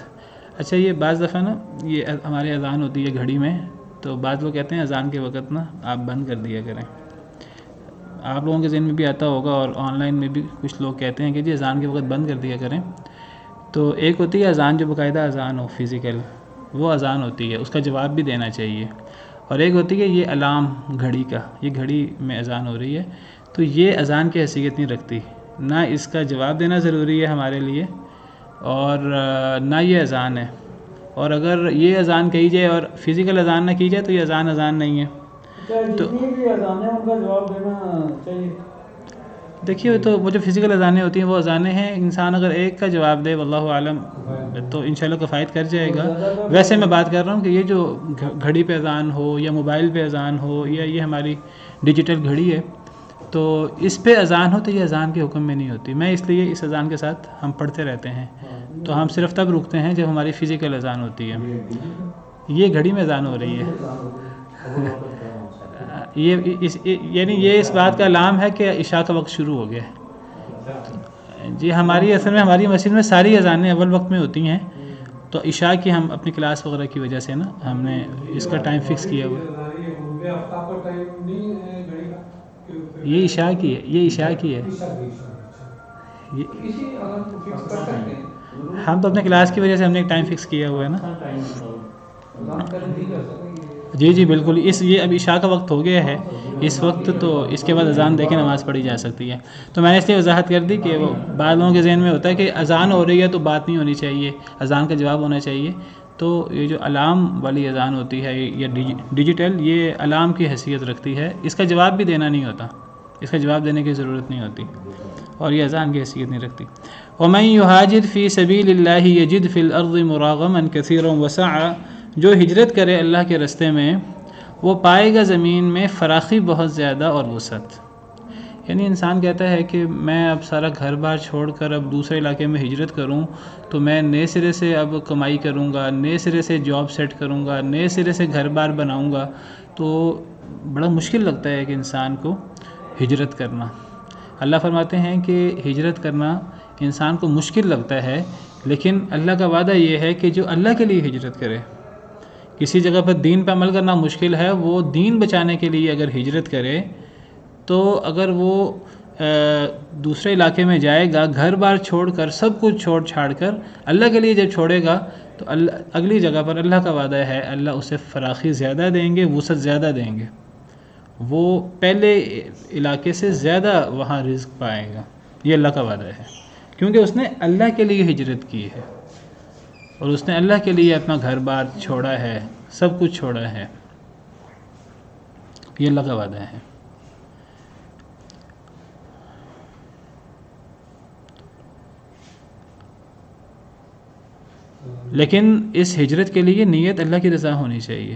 اچھا یہ بعض دفعہ نا یہ ہماری اذان ہوتی ہے گھڑی میں تو بعض لوگ کہتے ہیں اذان کے وقت نا آپ بند کر دیا کریں. آپ لوگوں کے ذہن میں بھی آتا ہوگا اور آن لائن میں بھی کچھ لوگ کہتے ہیں کہ جی اذان کے وقت بند کر دیا کریں. تو ایک ہوتی ہے اذان جو باقاعدہ اذان ہو فزیکل، وہ اذان ہوتی ہے، اس کا جواب بھی دینا چاہیے. اور ایک ہوتی ہے یہ الارم گھڑی کا، یہ گھڑی میں اذان ہو رہی ہے تو یہ اذان کی حیثیت نہیں رکھتی، نہ اس کا جواب دینا ضروری ہے ہمارے لیے اور نہ یہ اذان ہے. اور اگر یہ اذان کہی جائے اور فزیکل اذان نہ کی جائے تو یہ اذان نہیں ہے.
تو بھی اذان ہے ان کا جواب دینا چاہیے.
دیکھیے تو وہ جو فزیکل اذانیں ہوتی ہیں وہ اذانیں ہیں، انسان اگر ایک کا جواب دے واللہ عالم تو انشاءاللہ کفایت کر جائے گا. ویسے میں بات کر رہا ہوں کہ یہ جو گھڑی پہ اذان ہو یا موبائل پہ اذان ہو یا یہ ہماری ڈیجیٹل گھڑی ہے تو اس پہ اذان ہو تو یہ اذان کے حکم میں نہیں ہوتی. میں اس لیے اس اذان کے ساتھ ہم پڑھتے رہتے ہیں تو ہم صرف تب رکتے ہیں جب ہماری فزیکل اذان ہوتی ہے. یہ گھڑی میں اذان ہو رہی ہے. یعنی یہ اس بات کا علام ہے کہ عشاء کا وقت شروع ہو گیا ہے. جی ہماری اصل میں ہماری مسجد میں ساری اذانیں اول وقت میں ہوتی ہیں، تو عشاء کی ہم اپنی کلاس وغیرہ کی وجہ سے نا ہم نے اس کا ٹائم فکس کیا ہوا ہے. یہ عشاء کی ہے، یہ عشاء کی ہے.
کسی اذان کو فکس کر سکتے ہیں،
ہم تو اپنے کلاس کی وجہ سے ہم نے ایک ٹائم فکس کیا ہوا ہے نا.
اذان پہلے نہیں کر سکتے.
جی جی بالکل، یہ اب عشاء کا وقت ہو گیا ہے اس وقت، تو اس کے بعد اذان دے کے نماز پڑھی جا سکتی ہے. تو میں نے اس لیے وضاحت کر دی کہ وہ بعض لوگوں کے ذہن میں ہوتا ہے کہ اذان ہو رہی ہے تو بات نہیں ہونی چاہیے، اذان کا جواب ہونا چاہیے. تو یہ جو الارم والی اذان ہوتی ہے یا ڈیجیٹل، یہ الارم کی حیثیت رکھتی ہے، اس کا جواب بھی دینا نہیں ہوتا، اس کا جواب دینے کی ضرورت نہیں ہوتی، اور یہ اذان کی حیثیت نہیں رکھتی. وَمَن يُهَاجِرْ فِي سَبِيلِ اللَّهِ يَجِدْ فِي الْأَرْضِ مُرَاغَمًا كَثِيرًا وَسَعًا، جو ہجرت کرے اللہ کے راستے میں وہ پائے گا زمین میں فراخی بہت زیادہ اور وسعت. یعنی انسان کہتا ہے کہ میں اب سارا گھر بار چھوڑ کر اب دوسرے علاقے میں ہجرت کروں تو میں نئے سرے سے اب کمائی کروں گا، نئے سرے سے جاب سیٹ کروں گا، نئے سرے سے گھر بار بناؤں گا، تو بڑا مشکل لگتا ہے کہ انسان کو ہجرت کرنا. اللہ فرماتے ہیں کہ ہجرت کرنا انسان کو مشکل لگتا ہے، لیکن اللہ کا وعدہ یہ ہے کہ جو اللہ کے لیے ہجرت کرے، کسی جگہ پر دین پہ عمل کرنا مشکل ہے، وہ دین بچانے کے لیے اگر ہجرت کرے تو اگر وہ دوسرے علاقے میں جائے گا، گھر بار چھوڑ کر سب کچھ چھوڑ چھاڑ کر اللہ کے لیے جب چھوڑے گا تو اگلی جگہ پر اللہ کا وعدہ ہے اللہ اسے فراخی زیادہ دیں گے، وسعت زیادہ دیں گے، وہ پہلے علاقے سے زیادہ وہاں رزق پائے گا. یہ اللہ کا وعدہ ہے، کیونکہ اس نے اللہ کے لیے ہجرت کی ہے اور اس نے اللہ کے لیے اپنا گھر بار چھوڑا ہے، سب کچھ چھوڑا ہے. یہ اللہ کا وعدہ ہے. لیکن اس ہجرت کے لیے نیت اللہ کی رضا ہونی چاہیے.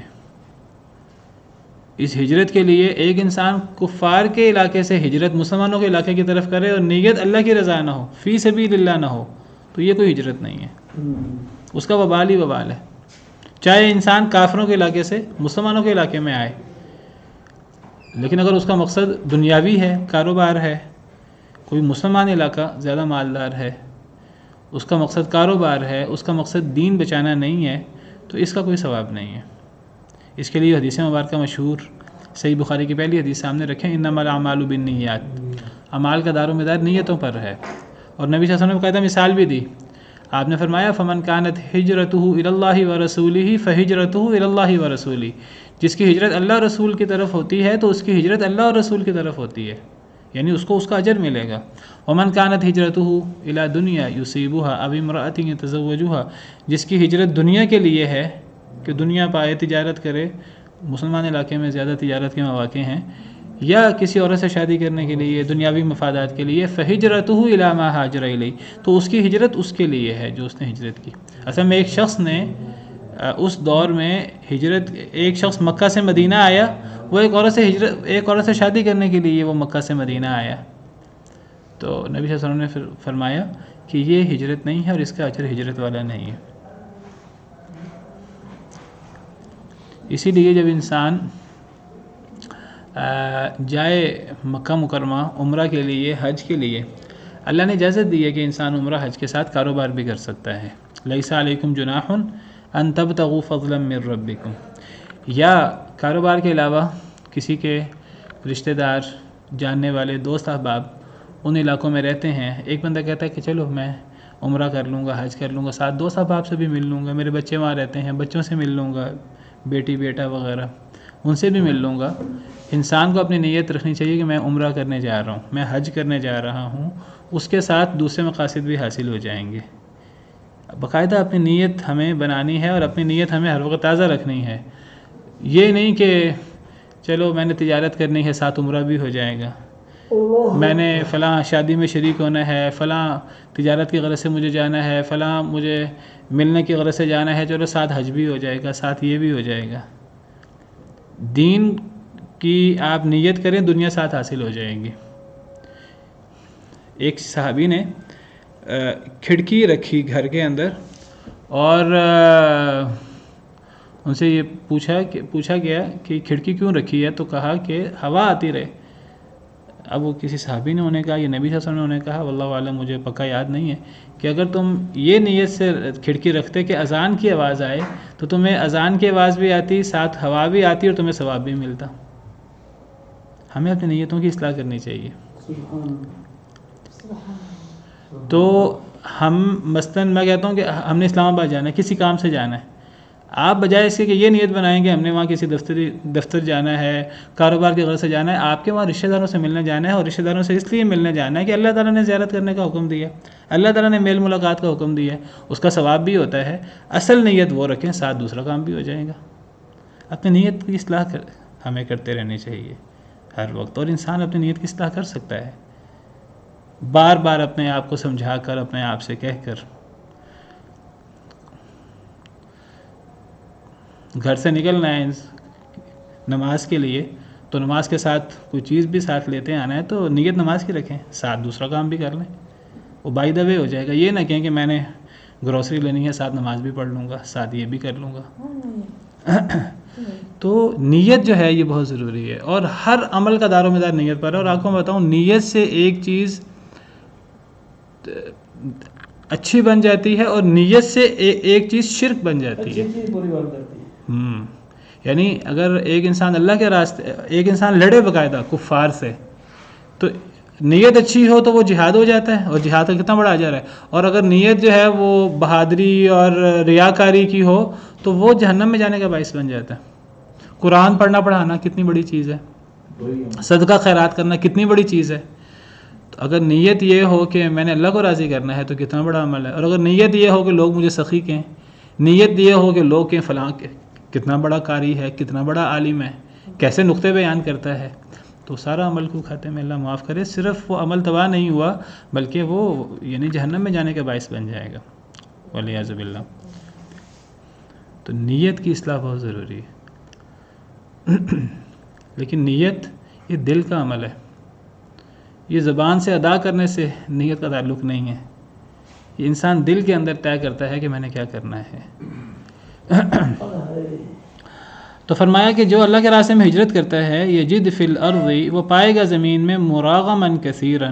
اس ہجرت کے لیے ایک انسان کفار کے علاقے سے ہجرت مسلمانوں کے علاقے کی طرف کرے اور نیت اللہ کی رضا نہ ہو، فی سبیل اللہ نہ ہو، تو یہ کوئی ہجرت نہیں ہے، اس کا وبال ہی وبال ہے. چاہے انسان کافروں کے علاقے سے مسلمانوں کے علاقے میں آئے، لیکن اگر اس کا مقصد دنیاوی ہے، کاروبار ہے، کوئی مسلمان علاقہ زیادہ مالدار ہے، اس کا مقصد کاروبار ہے، اس کا مقصد دین بچانا نہیں ہے، تو اس کا کوئی ثواب نہیں ہے. اس کے لیے حدیث مبارکہ مشہور صحیح بخاری کی پہلی حدیث سامنے رکھیں، انما الاعمال بالنیات، اعمال کا دار و مدار نیتوں پر ہے. اور نبی صلی اللہ علیہ وسلم نے باقاعدہ مثال بھی دی. آپ نے فرمایا فمن کانت ہجرتہ الی اللہ ورسولہ فہجرتہ الی اللہ ورسولہ، جس کی ہجرت اللہ رسول کی طرف ہوتی ہے تو اس کی ہجرت اللہ اور رسول کی طرف ہوتی ہے، یعنی اس کو اس کا اجر ملے گا. ومن کانت ہجرتہ الی دنیا یصیبها او امرأۃ یتزوجها، جس کی ہجرت دنیا کے لیے ہے کہ دنیا پائے، تجارت کرے، مسلمان علاقے میں زیادہ تجارت کے مواقع ہیں، یا کسی عورت سے شادی کرنے کے لیے، دنیاوی مفادات کے لیے، فہجرتہ الی ما ہاجر الیہ، تو اس کی ہجرت اس کے لیے ہے جو اس نے ہجرت کی. اصل میں ایک شخص نے اس دور میں ہجرت، ایک شخص مکہ سے مدینہ آیا، وہ ایک عورت سے شادی کرنے کے لیے وہ مکہ سے مدینہ آیا، تو نبی صلی اللہ علیہ وسلم نے پھر فرمایا کہ یہ ہجرت نہیں ہے اور اس کا اجر ہجرت والا نہیں ہے. اسی لیے جب انسان جائے مکہ مکرمہ عمرہ کے لیے، حج کے لیے، اللہ نے اجازت دی ہے کہ انسان عمرہ حج کے ساتھ کاروبار بھی کر سکتا ہے. لیس علیکم جناح ان تبتغوا فضلا من ربکم، یا کاروبار کے علاوہ کسی کے رشتہ دار، جاننے والے، دوست احباب ان علاقوں میں رہتے ہیں، ایک بندہ کہتا ہے کہ چلو میں عمرہ کر لوں گا، حج کر لوں گا، ساتھ دوست احباب سے بھی مل لوں گا، میرے بچے وہاں رہتے ہیں، بچوں سے مل لوں گا، بیٹی بیٹا وغیرہ ان سے بھی مل لوں گا. انسان کو اپنی نیت رکھنی چاہیے کہ میں عمرہ کرنے جا رہا ہوں، میں حج کرنے جا رہا ہوں، اس کے ساتھ دوسرے مقاصد بھی حاصل ہو جائیں گے. باقاعدہ اپنی نیت ہمیں بنانی ہے اور اپنی نیت ہمیں ہر وقت تازہ رکھنی ہے. یہ نہیں کہ چلو میں نے تجارت کرنی ہے ساتھ عمرہ بھی ہو جائے گا، میں نے فلاں شادی میں شریک ہونا ہے، فلاں تجارت کی غرض سے مجھے جانا ہے، فلاں مجھے ملنے کی غرض سے جانا ہے، چلو ساتھ حج بھی ہو جائے گا، ساتھ یہ بھی ہو جائے گا. دین کی آپ نیت کریں، دنیا ساتھ حاصل ہو جائے گی. ایک صحابی نے کھڑکی رکھی گھر کے اندر اور ان سے یہ پوچھا گیا کہ کھڑکی کیوں رکھی ہے، تو کہا کہ ہوا آتی رہے۔ اب وہ کسی صحابی نے انہیں کہا، یہ نبی صلی اللہ علیہ وسلم نے انہیں کہا، واللہ عالم مجھے پکا یاد نہیں ہے، کہ اگر تم یہ نیت سے کھڑکی رکھتے کہ اذان کی آواز آئے تو تمہیں اذان کی آواز بھی آتی، ساتھ ہوا بھی آتی اور تمہیں ثواب بھی ملتا۔ ہمیں اپنی نیتوں کی اصلاح کرنی چاہیے۔ تو ہم مثلاً میں کہتا ہوں کہ ہم نے اسلام آباد جانا ہے، کسی کام سے جانا ہے، آپ بجائے اس کے کہ یہ نیت بنائیں کہ ہم نے وہاں کسی دفتر جانا ہے، کاروبار کی غرض سے جانا ہے، آپ کے وہاں رشتہ داروں سے ملنے جانا ہے، اور رشتہ داروں سے اس لیے ملنے جانا ہے کہ اللہ تعالیٰ نے زیارت کرنے کا حکم دیا، اللہ تعالیٰ نے میل ملاقات کا حکم دیا ہے، اس کا ثواب بھی ہوتا ہے۔ اصل نیت وہ رکھیں، ساتھ دوسرا کام بھی ہو جائے گا۔ اپنی نیت کی اصلاح ہمیں کرتے رہنی چاہیے ہر وقت، اور انسان اپنی نیت کی اصلاح کر سکتا ہے، بار بار اپنے آپ کو سمجھا کر، اپنے آپ سے کہہ کر۔ گھر سے نکلنا ہے نماز کے لیے، تو نماز کے ساتھ کوئی چیز بھی ساتھ لیتے آنا ہے، تو نیت نماز کی رکھیں، ساتھ دوسرا کام بھی کر لیں، وہ بائی دا وے ہو جائے گا۔ یہ نہ کہیں کہ میں نے گروسری لینی ہے، ساتھ نماز بھی پڑھ لوں گا، ساتھ یہ بھی کر لوں گا۔ تو نیت جو ہے یہ بہت ضروری ہے، اور ہر عمل کا دار و مدار نیت پر ہے۔ اور آپ کو میں بتاؤں، نیت سے ایک چیز اچھی بن جاتی ہے، اور نیت سے ایک چیز شرک بن جاتی ہے۔ یعنی اگر ایک انسان اللہ کے راستے، ایک انسان لڑے باقاعدہ کفار سے، تو نیت اچھی ہو تو وہ جہاد ہو جاتا ہے، اور جہاد کا کتنا بڑا اجر ہے۔ اور اگر نیت جو ہے وہ بہادری اور ریاکاری کی ہو تو وہ جہنم میں جانے کا باعث بن جاتا ہے۔ قرآن پڑھنا پڑھانا کتنی بڑی چیز ہے، صدقہ خیرات کرنا کتنی بڑی چیز ہے۔ تو اگر نیت یہ ہو کہ میں نے اللہ کو راضی کرنا ہے تو کتنا بڑا عمل ہے۔ اور اگر نیت یہ ہو کہ لوگ مجھے سخی کہیں، نیت یہ ہو کہ لوگ کہیں فلاں کتنا بڑا قاری ہے، کتنا بڑا عالم ہے، کیسے نقطے بیان کرتا ہے، تو سارا عمل کو کھاتے میں اللہ معاف کرے۔ صرف وہ عمل تباہ نہیں ہوا بلکہ وہ یعنی جہنم میں جانے کا باعث بن جائے گا، والعیاذ باللہ۔ تو نیت کی اصلاح بہت ضروری ہے۔ لیکن نیت یہ دل کا عمل ہے، یہ زبان سے ادا کرنے سے نیت کا تعلق نہیں ہے، یہ انسان دل کے اندر طے کرتا ہے کہ میں نے کیا کرنا ہے۔ تو فرمایا کہ جو اللہ کے راستے میں ہجرت کرتا ہے، یجد فی الارض، وہ پائے گا زمین میں مراغما کثیرا،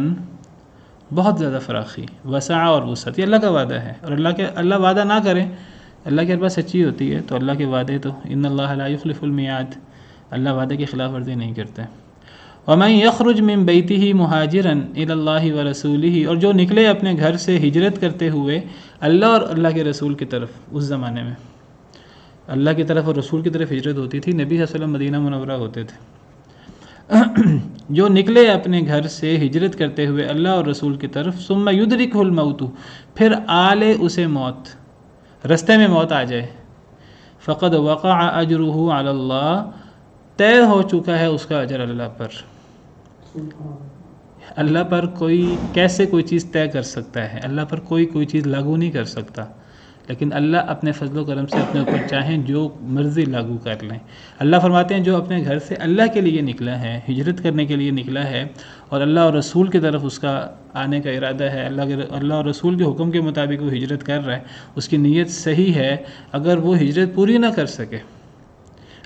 بہت زیادہ فراخی، وسع اور وسعت۔ یہ اللہ کا وعدہ ہے، اور اللہ وعدہ نہ کرے، اللہ کے پاس سچی ہوتی ہے، تو اللہ کے وعدے تو ان اللہ لا یخلف المیعاد، اللہ وعدے کی خلاف ورزی نہیں کرتے۔ ومن یخرج من بیتہ مہاجرا الی اللہ ورسولہ، اور جو نکلے اپنے گھر سے ہجرت کرتے ہوئے اللہ اور اللہ کے رسول کی طرف، اس زمانے میں اللہ کی طرف اور رسول کی طرف ہجرت ہوتی تھی، نبی صلی اللہ علیہ وسلم مدینہ منورہ ہوتے تھے۔ جو نکلے اپنے گھر سے ہجرت کرتے ہوئے اللہ اور رسول کی طرف، ثم یدرکہ الموت، پھر آلے اسے موت، رستے میں موت آ جائے، فقد وقع اجرہ علی اللہ، طے ہو چکا ہے اس کا اجر اللہ پر۔ اللہ پر کیسے کوئی چیز طے کر سکتا ہے؟ اللہ پر کوئی چیز لاگو نہیں کر سکتا، لیکن اللہ اپنے فضل و کرم سے اپنے اوپر چاہیں جو مرضی لاگو کر لیں۔ اللہ فرماتے ہیں جو اپنے گھر سے اللہ کے لیے نکلا ہے، ہجرت کرنے کے لیے نکلا ہے، اور اللہ اور رسول کی طرف اس کا آنے کا ارادہ ہے، اللہ اور رسول کے حکم کے مطابق وہ ہجرت کر رہا ہے، اس کی نیت صحیح ہے، اگر وہ ہجرت پوری نہ کر سکے،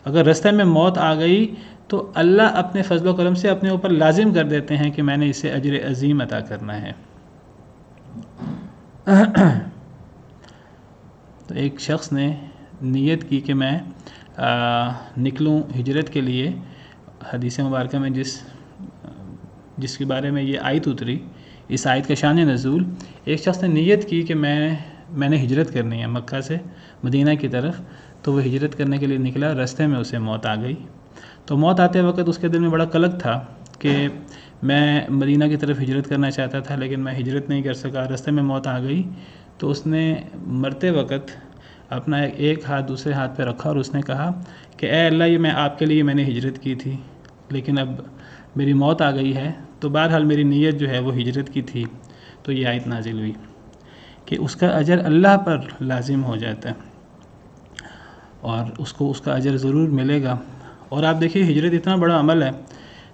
اگر رستے میں موت آ گئی، تو اللہ اپنے فضل و کرم سے اپنے اوپر لازم کر دیتے ہیں کہ میں نے اسے اجر عظیم عطا کرنا ہے۔ تو ایک شخص نے نیت کی کہ میں نکلوں ہجرت کے لیے، حدیث مبارکہ میں جس کے بارے میں یہ آیت اتری، اس آیت کا شان نزول، ایک شخص نے نیت کی کہ میں نے ہجرت کرنی ہے مکہ سے مدینہ کی طرف، تو وہ ہجرت کرنے کے لیے نکلا، رستے میں اسے موت آ گئی۔ تو موت آتے وقت اس کے دل میں بڑا قلق تھا کہ میں مدینہ کی طرف ہجرت کرنا چاہتا تھا لیکن میں ہجرت نہیں کر سکا، رستے میں موت آ گئی۔ تو اس نے مرتے وقت اپنا ایک ہاتھ دوسرے ہاتھ پہ رکھا اور اس نے کہا کہ اے اللہ، یہ میں آپ کے لیے میں نے ہجرت کی تھی لیکن اب میری موت آ گئی ہے، تو بہرحال میری نیت جو ہے وہ ہجرت کی تھی۔ تو یہ آیت نازل ہوئی کہ اس کا اجر اللہ پر لازم ہو جاتا ہے اور اس کو اس کا اجر ضرور ملے گا۔ اور آپ دیکھیے ہجرت اتنا بڑا عمل ہے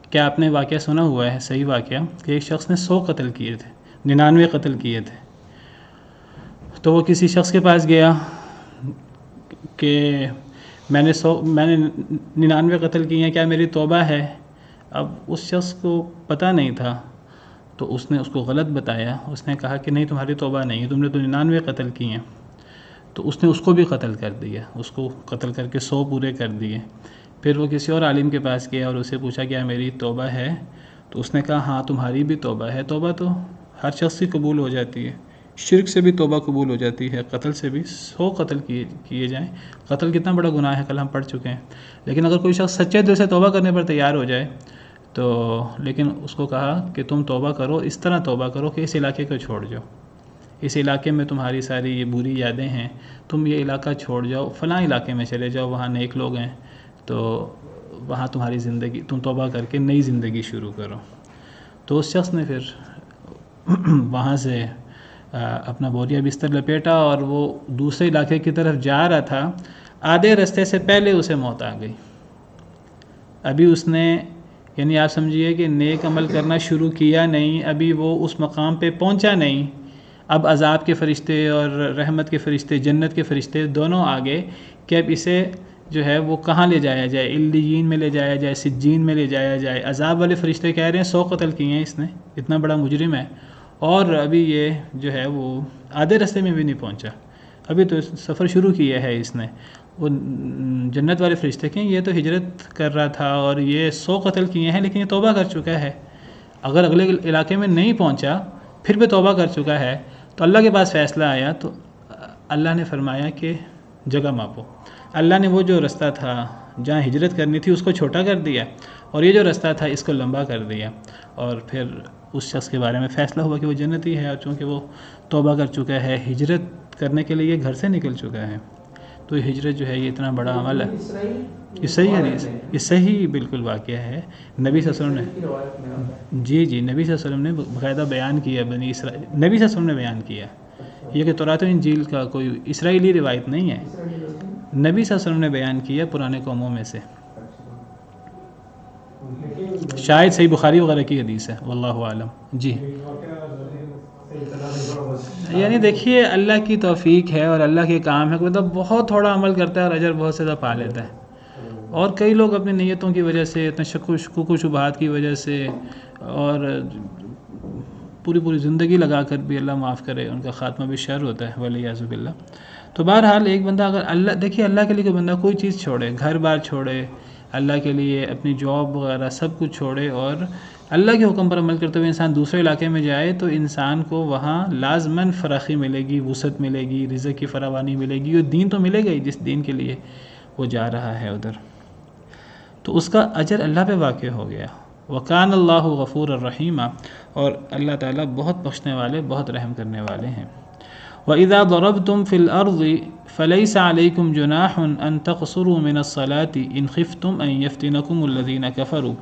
کہ آپ نے واقعہ سنا ہوا ہے، صحیح واقعہ، کہ ایک شخص نے 100 قتل کیے تھے، 99 قتل کیے تھے۔ تو وہ کسی شخص کے پاس گیا کہ میں نے 99 قتل کیے ہیں، کیا میری توبہ ہے؟ اب اس شخص کو پتہ نہیں تھا تو اس نے اس کو غلط بتایا، اس نے کہا کہ نہیں تمہاری توبہ نہیں ہے، تم نے تو 99 قتل کیے ہیں، تو اس نے اس کو بھی قتل کر دیا، اس کو قتل کر کے 100 پورے کر دیے۔ پھر وہ کسی اور عالم کے پاس گیا اور اسے پوچھا کیا میری توبہ ہے؟ تو اس نے کہا ہاں تمہاری بھی توبہ ہے۔ توبہ تو ہر شخص کی قبول ہو جاتی ہے، شرک سے بھی توبہ قبول ہو جاتی ہے، قتل سے بھی 100 قتل کیے جائیں، قتل کتنا بڑا گناہ ہے کل ہم پڑھ چکے ہیں، لیکن اگر کوئی شخص سچے دل سے توبہ کرنے پر تیار ہو جائے تو لیکن اس کو کہا کہ تم توبہ کرو، اس طرح توبہ کرو کہ اس علاقے کو چھوڑ جاؤ، اس علاقے میں تمہاری ساری یہ بری یادیں ہیں، تم یہ علاقہ چھوڑ جاؤ، فلاں علاقے میں چلے جاؤ، وہاں نیک لوگ ہیں، تو وہاں تمہاری زندگی، تم توبہ کر کے نئی زندگی شروع کرو۔ تو اس شخص نے پھر وہاں سے اپنا بوریا بستر لپیٹا اور وہ دوسرے علاقے کی طرف جا رہا تھا، آدھے رستے سے پہلے اسے موت آ گئی۔ ابھی اس نے یعنی آپ سمجھیے کہ نیک عمل کرنا شروع کیا نہیں، ابھی وہ اس مقام پہ پہنچا نہیں، اب عذاب کے فرشتے اور رحمت کے فرشتے، جنت کے فرشتے دونوں آگے کہ اب اسے جو ہے وہ کہاں لے جایا جائے، علیین میں لے جایا جائے، سجین میں لے جایا جائے۔ عذاب والے فرشتے کہہ رہے ہیں 100 قتل کیے ہیں اس نے، اتنا بڑا مجرم ہے، اور ابھی یہ جو ہے وہ آدھے راستے میں بھی نہیں پہنچا، ابھی تو سفر شروع کیا ہے اس نے۔ وہ جنت والے فرشتے کہ یہ تو ہجرت کر رہا تھا اور یہ 100 قتل کیے ہیں لیکن یہ توبہ کر چکا ہے، اگر اگلے علاقے میں نہیں پہنچا پھر بھی توبہ کر چکا ہے، تو اللہ کے پاس فیصلہ آیا، تو اللہ نے فرمایا کہ جگہ ماپو۔ اللہ نے وہ جو رستہ تھا جہاں ہجرت کرنی تھی اس کو چھوٹا کر دیا، اور یہ جو رستہ تھا اس کو لمبا کر دیا، اور پھر اس شخص کے بارے میں فیصلہ ہوا کہ وہ جنتی ہے، اور چونکہ وہ توبہ کر چکا ہے، ہجرت کرنے کے لیے گھر سے نکل چکا ہے، تو یہ ہجرت جو ہے یہ اتنا بڑا عمل ہے۔ یہ صحیح حدیث، یہ صحیح بالکل واقعہ ہے، نبی صلی اللہ علیہ وسلم نے جی نبی صلی اللہ علیہ وسلم نے باقاعدہ بیان کیا، بنی اسرائیل نبی صلی اللہ علیہ وسلم نے بیان کیا، یہ کہ تورات و انجیل کا کوئی اسرائیلی روایت نہیں ہے، نبی صلی اللہ علیہ وسلم نے بیان کیا پرانے قوموں میں سے، شاید صحیح بخاری وغیرہ کی حدیث ہے، واللہ عالم۔ جی یعنی دیکھیے اللہ کی توفیق ہے اور اللہ کے کام ہے، مطلب بہت تھوڑا عمل کرتا ہے اور اجر بہت زیادہ پا لیتا ہے، اور کئی لوگ اپنی نیتوں کی وجہ سے، اتنے شکوک و شبہات کی وجہ سے، اور پوری زندگی لگا کر بھی اللہ معاف کرے ان کا خاتمہ بھی شر ہوتا ہے، والعیاذ باللہ۔ تو بہرحال ایک بندہ اگر اللہ کے لیے کوئی بندہ کوئی چیز چھوڑے، گھر بار چھوڑے، اللہ کے لیے اپنی جاب وغیرہ سب کچھ چھوڑے اور اللہ کے حکم پر عمل کرتے ہوئے انسان دوسرے علاقے میں جائے، تو انسان کو وہاں لازماً فراخی ملے گی، وسعت ملے گی، رزق کی فراوانی ملے گی، اور دین تو ملے گا ہی جس دین کے لیے وہ جا رہا ہے ادھر، تو اس کا اجر اللہ پہ واقع ہو گیا۔ وَكَانَ اللَّهُ غَفُورًا رَحِيمًا، اور اللہ تعالیٰ بہت بخشنے والے، بہت رحم کرنے والے ہیں۔ وَإِذَا ضَرَبْتُمْ فِي الْأَرْضِ فَلَيْسَ عَلَيْكُمْ جُنَاحٌ أَن تَقْصُرُوا مِنَ الصَّلَاةِ إِنْ خِفْتُمْ أَن يَفْتِنَكُمُ الَّذِينَ كَفَرُوا،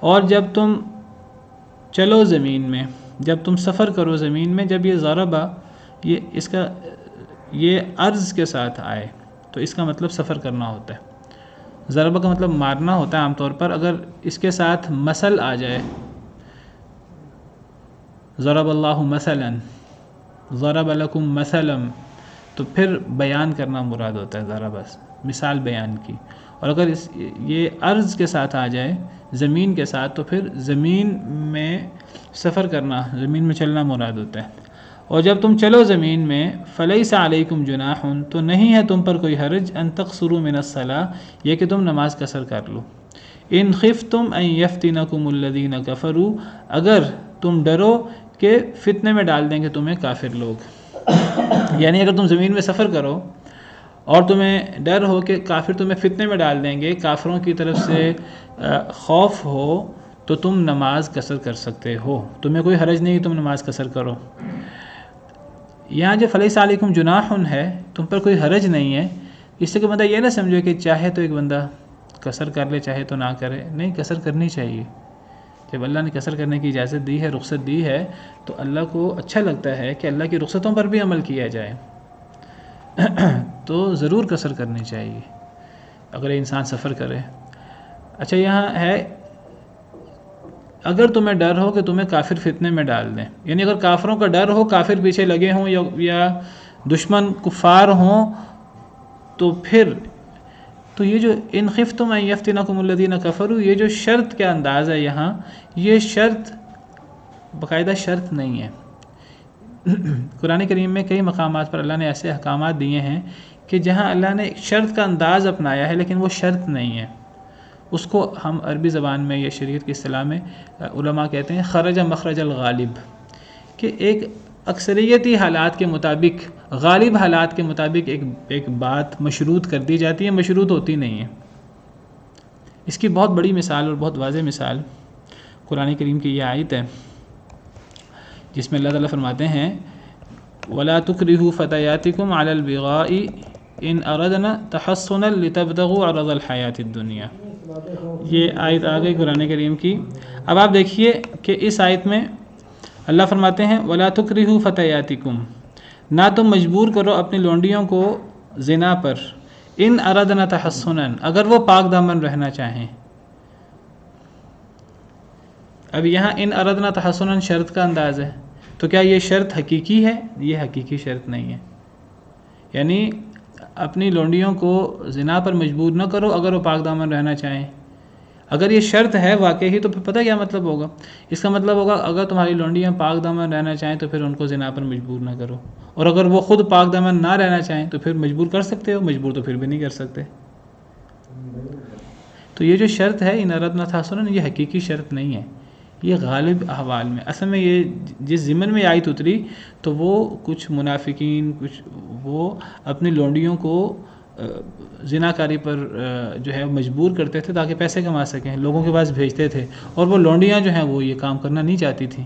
اور جب تم چلو زمین میں، جب تم سفر کرو زمین میں، جب یہ ضربہ یہ عرض کے ساتھ آئے تو اس کا مطلب سفر کرنا ہوتا ہے، ضربہ کا مطلب مارنا ہوتا ہے عام طور پر، اگر اس کے ساتھ مثل آ جائے، ضرب اللہ مثلا، ضرب لکم مثلا، تو پھر بیان کرنا مراد ہوتا ہے، ضربہ مثال بیان کی، اور اگر یہ عرض کے ساتھ آ جائے زمین کے ساتھ تو پھر زمین میں سفر کرنا، زمین میں چلنا مراد ہوتا ہے۔ اور جب تم چلو زمین میں، فَلَيْسَ عَلَيْكُمْ جُنَاحٌ، تو نہیں ہے تم پر کوئی حرج، أَن تَقْصُرُوا مِنَ الصَّلَاةِ، یہ کہ تم نماز قصر کر لو، إِنْ خِفْتُمْ أَن يَفْتِنَكُمُ الَّذِينَ كَفَرُوا، اگر تم ڈرو کہ فتنے میں ڈال دیں گے تمہیں کافر لوگ، یعنی اگر تم زمین میں سفر کرو اور تمہیں ڈر ہو کہ کافر تمہیں فتنے میں ڈال دیں گے، کافروں کی طرف سے خوف ہو، تو تم نماز قصر کر سکتے ہو، تمہیں کوئی حرج نہیں تم نماز قصر کرو۔ یہاں جو فلیس علیکم جناح ہے، تم پر کوئی حرج نہیں ہے، اس سے کہ بندہ یہ نہ سمجھو کہ چاہے تو ایک بندہ قصر کر لے، چاہے تو نہ کرے، نہیں، قصر کرنی چاہیے۔ جب اللہ نے قصر کرنے کی اجازت دی ہے، رخصت دی ہے، تو اللہ کو اچھا لگتا ہے کہ اللہ کی رخصتوں پر بھی عمل کیا جائے، تو ضرور قصر کرنی چاہیے اگر انسان سفر کرے۔ اچھا یہاں ہے اگر تمہیں ڈر ہو کہ تمہیں کافر فتنے میں ڈال دیں، یعنی اگر کافروں کا ڈر ہو، کافر پیچھے لگے ہوں یا دشمن کفار ہوں، تو تو یہ جو ان خفتم ان یفتنکم الذین کفروا، یہ جو شرط کا انداز ہے یہاں، یہ شرط باقاعدہ شرط نہیں ہے۔ قرآن کریم میں کئی مقامات پر اللہ نے ایسے احکامات دیے ہیں کہ جہاں اللہ نے ایک شرط کا انداز اپنایا ہے لیکن وہ شرط نہیں ہے، اس کو ہم عربی زبان میں یا شریعت کی اصطلاح میں علماء کہتے ہیں خرج مخرج الغالب، کہ ایک اکثریتی حالات کے مطابق، غالب حالات کے مطابق ایک بات مشروط کر دی جاتی ہے، مشروط ہوتی نہیں ہے۔ اس کی بہت بڑی مثال اور بہت واضح مثال قرآن کریم کی یہ آیت ہے جس میں اللہ تعالیٰ فرماتے ہیں وَلَا تُكْرِهُ فَتَيَاتِكُمْ عَلَى الْبِغَاءِ إِنْ أَرَدْنَا تَحَصُّنًا لِتَبْتَغُوا عَرَضَ الْحَيَاةِ الدُّنْيَا۔ یہ آیت آ گئی قرآن کریم کی۔ اب آپ دیکھیے کہ اس آیت میں اللہ فرماتے ہیں وَلَا تُكْرِهُ فَتَيَاتِكُمْ، نہ تم مجبور کرو اپنی لونڈیوں کو زنا پر، ان اردنا تحسنًا، اگر وہ پاک دامن رہنا چاہیں۔ اب یہاں ان اردنا تحسنًا شرط کا انداز ہے، تو کیا یہ شرط حقیقی ہے؟ یہ حقیقی شرط نہیں ہے، یعنی اپنی لونڈیوں کو زنا پر مجبور نہ کرو اگر وہ پاک دامن رہنا چاہیں۔ اگر یہ شرط ہے واقعی تو پھر پتہ کیا مطلب ہوگا؟ اس کا مطلب ہوگا اگر تمہاری لونڈیاں پاک دامن رہنا چاہیں تو پھر ان کو زنا پر مجبور نہ کرو، اور اگر وہ خود پاک دامن نہ رہنا چاہیں تو پھر مجبور کر سکتے ہو، مجبور تو پھر بھی نہیں کر سکتے۔ تو یہ جو شرط ہے ان اردنا تحسنًا، یہ حقیقی شرط نہیں ہے، یہ غالب احوال میں۔ اصل میں یہ جس ضمن میں آیت اتری تو وہ کچھ منافقین، کچھ وہ اپنی لونڈیوں کو زناکاری پر جو ہے مجبور کرتے تھے تاکہ پیسے کما سکیں، لوگوں کے پاس بھیجتے تھے، اور وہ لونڈیاں جو ہیں وہ یہ کام کرنا نہیں چاہتی تھیں۔